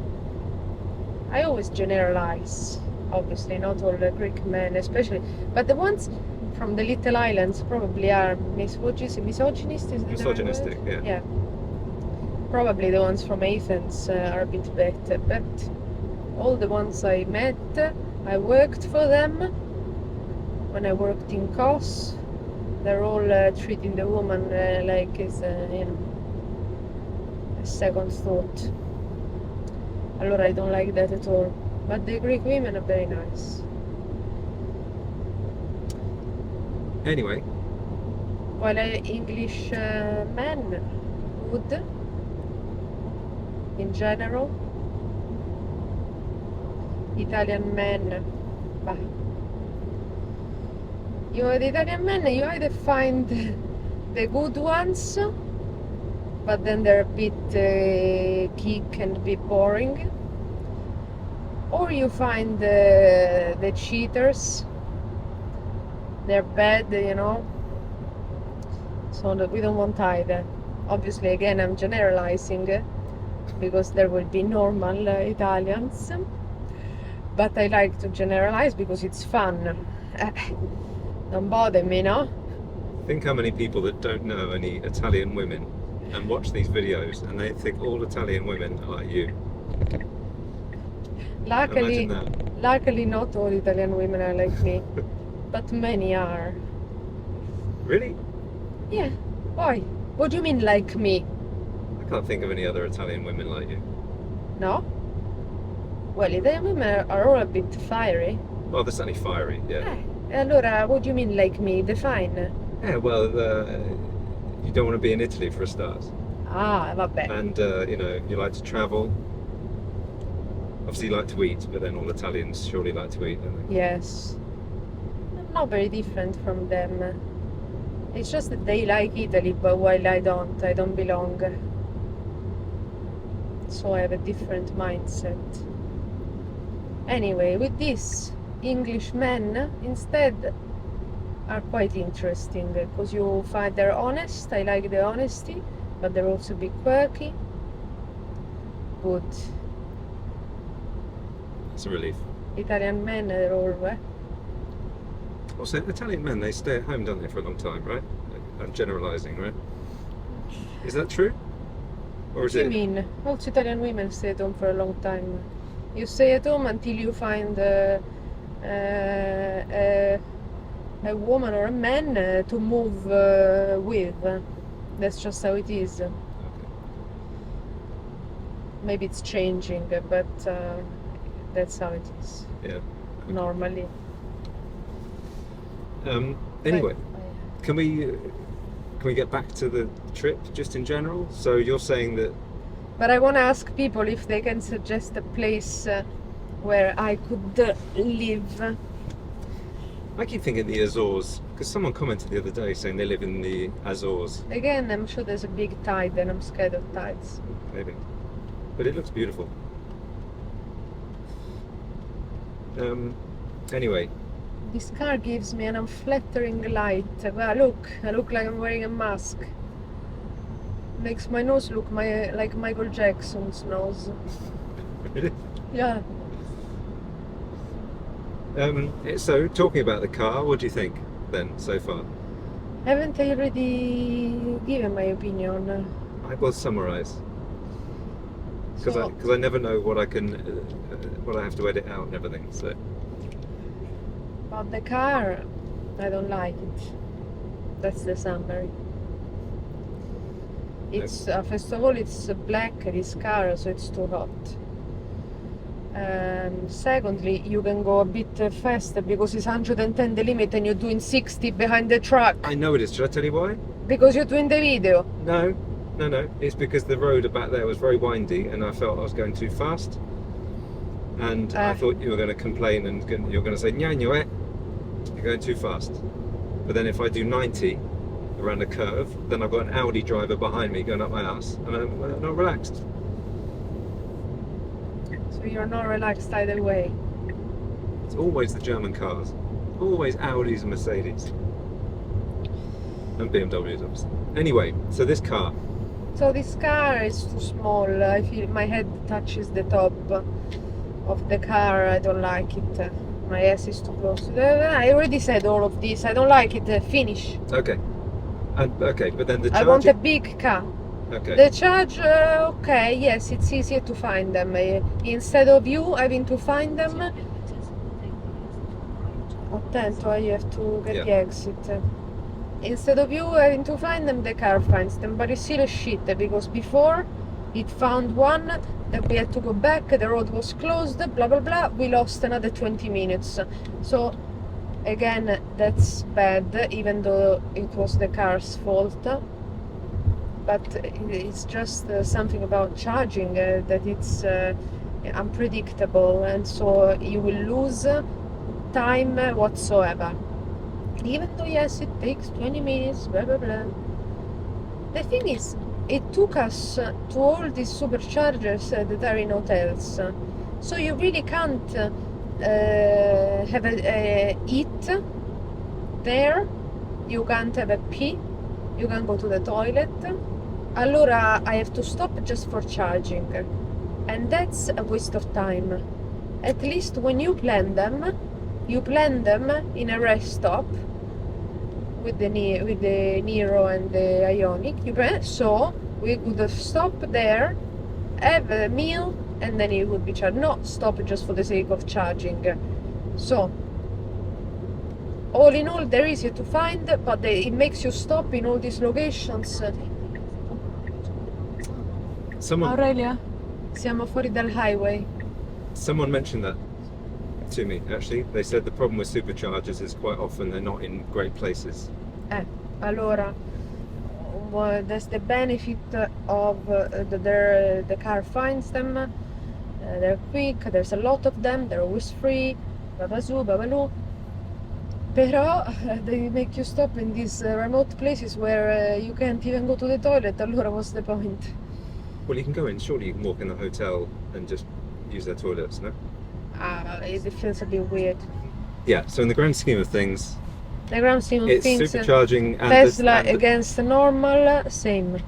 I always generalize, obviously, not all the Greek men, especially, but the ones from the little islands probably are misogynist. Is the
Misogynistic,
word?
yeah.
Yeah. Probably the ones from Athens are a bit better, but all the ones I met, I worked for them. When I worked in Kos, they're all treating the woman like it's a second thought. Allora I don't like that at all. But the Greek women are very nice.
Anyway,
While English men would, in general, Italian men, bah. The Italian men, you either find the good ones, but then they're a bit geek and a bit boring, or you find the cheaters. They're bad, so that we don't want either. Obviously, again, I'm generalizing because there will be normal Italians, but I like to generalize because it's fun. Don't bother me, no?
think how many people that don't know any Italian women and watch these videos and they think all Italian women are like you.
Luckily,
Imagine that.
luckily, not all Italian women are like me, but many are.
Really?
Yeah. Why? What do you mean, like me?
I can't think of any other Italian women like you.
No? Well, Italian women are all a bit fiery.
Well, they're certainly fiery, yeah.
Allora, what do you mean, like me? Define.
Yeah, well, you don't want to be in Italy for a start.
Ah, vabbè.
And, you like to travel. Obviously you like to eat, but then all Italians surely like to eat, don't they?
Yes. I'm not very different from them. It's just that they like Italy, but while I don't belong. So I have a different mindset. Anyway, with this, English men instead are quite interesting because you find they're honest. I like the honesty, but they're also a bit quirky. Good.
It's a relief.
Italian men are all
Also, Italian men, they stay at home, don't they, for a long time, right? I'm generalising, right? Is that true? Or is
What do you
it...
mean? Most Italian women stay at home for a long time. You stay at home until you find a woman or a man to move with. That's just how it is.
Okay.
Maybe it's changing, but that's how it is
Yeah.
normally.
Anyway, can we can we get back to the trip just in general? So you're saying that
But I want to ask people if they can suggest a place where I could live.
I keep thinking the Azores, because someone commented the other day saying they live in the Azores,
Again, I'm sure there's a big tide and I'm scared of tides.
maybe. But it looks beautiful. Anyway,
This car gives me an unflattering light. Well, look, I look like I'm wearing a mask. Makes my nose look like Michael Jackson's nose.
really?
Yeah.
So talking about the car, what do you think then so far?
Haven't I already given my opinion?
I will summarise because
So,
I never know what I can what I have to edit out and everything. So
about the car, I don't like it. That's the summary. It's first of all, it's black, this car, so it's too hot. Secondly, you can go a bit faster because it's 110 the limit and you're doing 60 behind the truck.
I know it is. Should I tell you why?
Because you're doing the video.
No. It's because the road back there was very windy and I felt I was going too fast. And I thought you were going to complain and you're going to say, you're going too fast. But then if I do 90 around a curve, then I've got an Audi driver behind me going up my ass and I'm not relaxed.
So you're not relaxed either way.
It's always the German cars. Always Audis and Mercedes. And BMWs, obviously. Anyway, so this car.
So this car is too small. I feel my head touches the top of the car. I don't like it. My ass is too close. I already said all of this. I don't like it. Finish.
Okay. Okay, but then the
I
charger.
want a big car.
Okay.
The charge, okay, yes, it's easier to find them. Instead of you having to find them, attento, you have to get the exit. Instead of you having to find them, the car finds them. But it's still a shit because before it found one, then we had to go back, the road was closed, blah blah blah. We lost another 20 minutes. So again, that's bad, even though it was the car's fault. But it's just something about charging that it's unpredictable, and so you will lose time whatsoever. Even though yes, it takes 20 minutes, blah blah blah. The thing is, it took us to all these superchargers that are in hotels, so you really can't have a eat there. You can't have a pee. You can go to the toilet. Allora I have to stop just for charging, and that's a waste of time. At least when you plan them in a rest stop with the Nero and the Ionic. So we could have stopped there, have a meal, and then it would be charged. Not stop just for the sake of charging. So all in all, they're easier to find, but it makes you stop in all these locations. Aurelia, siamo fuori dal highway.
Someone mentioned that to me, actually. They said the problem with superchargers is quite often they're not in great places.
Allora, there's the benefit of the car finds them, they're quick, there's a lot of them, they're always free, babazu, babalu. Però they make you stop in these remote places where you can't even go to the toilet. Allora what's the point?
Well, you can go in, surely you can walk in the hotel and just use their toilets, no?
It feels a bit weird.
Yeah, so in the grand scheme of things,
The grand scheme of
it's
things,
supercharging and
Tesla
and
against normal, same.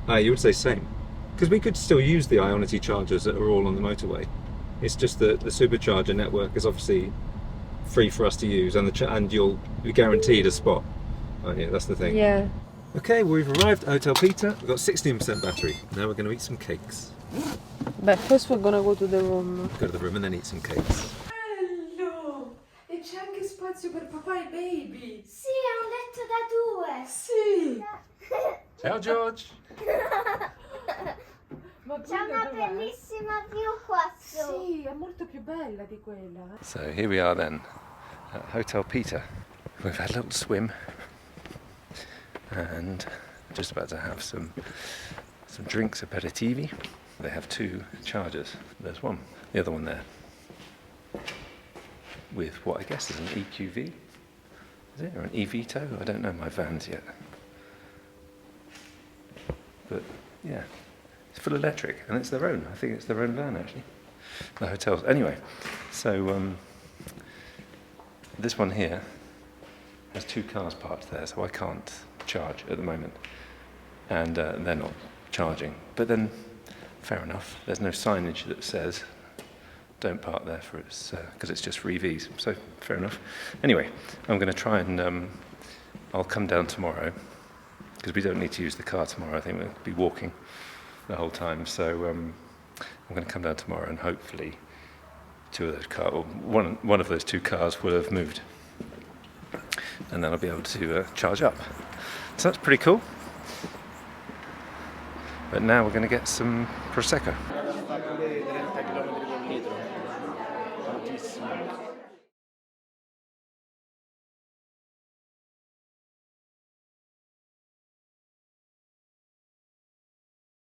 you would say same. Because we could still use the Ionity chargers that are all on the motorway. It's just that the supercharger network is obviously free for us to use, and you'll be guaranteed a spot. Yeah, that's the thing.
Yeah.
Okay, well, we've arrived at Hotel Peter. We've got 16% battery. Now we're going to eat some cakes.
But first we're gonna go to the room.
Go to the room and then eat some cakes.
Bello! E c'è anche spazio per papà e baby.
Sì, è un letto da due.
Sì.
Ciao George!
Ma
C'è una bellissima view qua su.
Sì, è molto più bella di quella.
So here we are then, at Hotel Peter. We've had a little swim. and just about to have some drinks, aperitivi. They have 2 chargers. There's one, the other one there, with what I guess is an EQV. Is it, or an eVito? I don't know my vans yet. But yeah, it's full electric, and it's their own. I think it's their own van actually. The hotels. Anyway, so this one here has 2 cars parked there, so I can't charge at the moment, and they're not charging. But then, fair enough. There's no signage that says don't park there for it's because it's just for EVs. So fair enough. Anyway, I'm going to try and I'll come down tomorrow because we don't need to use the car tomorrow. I think we'll be walking the whole time. So I'm going to come down tomorrow and hopefully 2 of those cars, or one of those 2 cars will have moved, and then I'll be able to charge up. So that's pretty cool. But now we're going to get some Prosecco.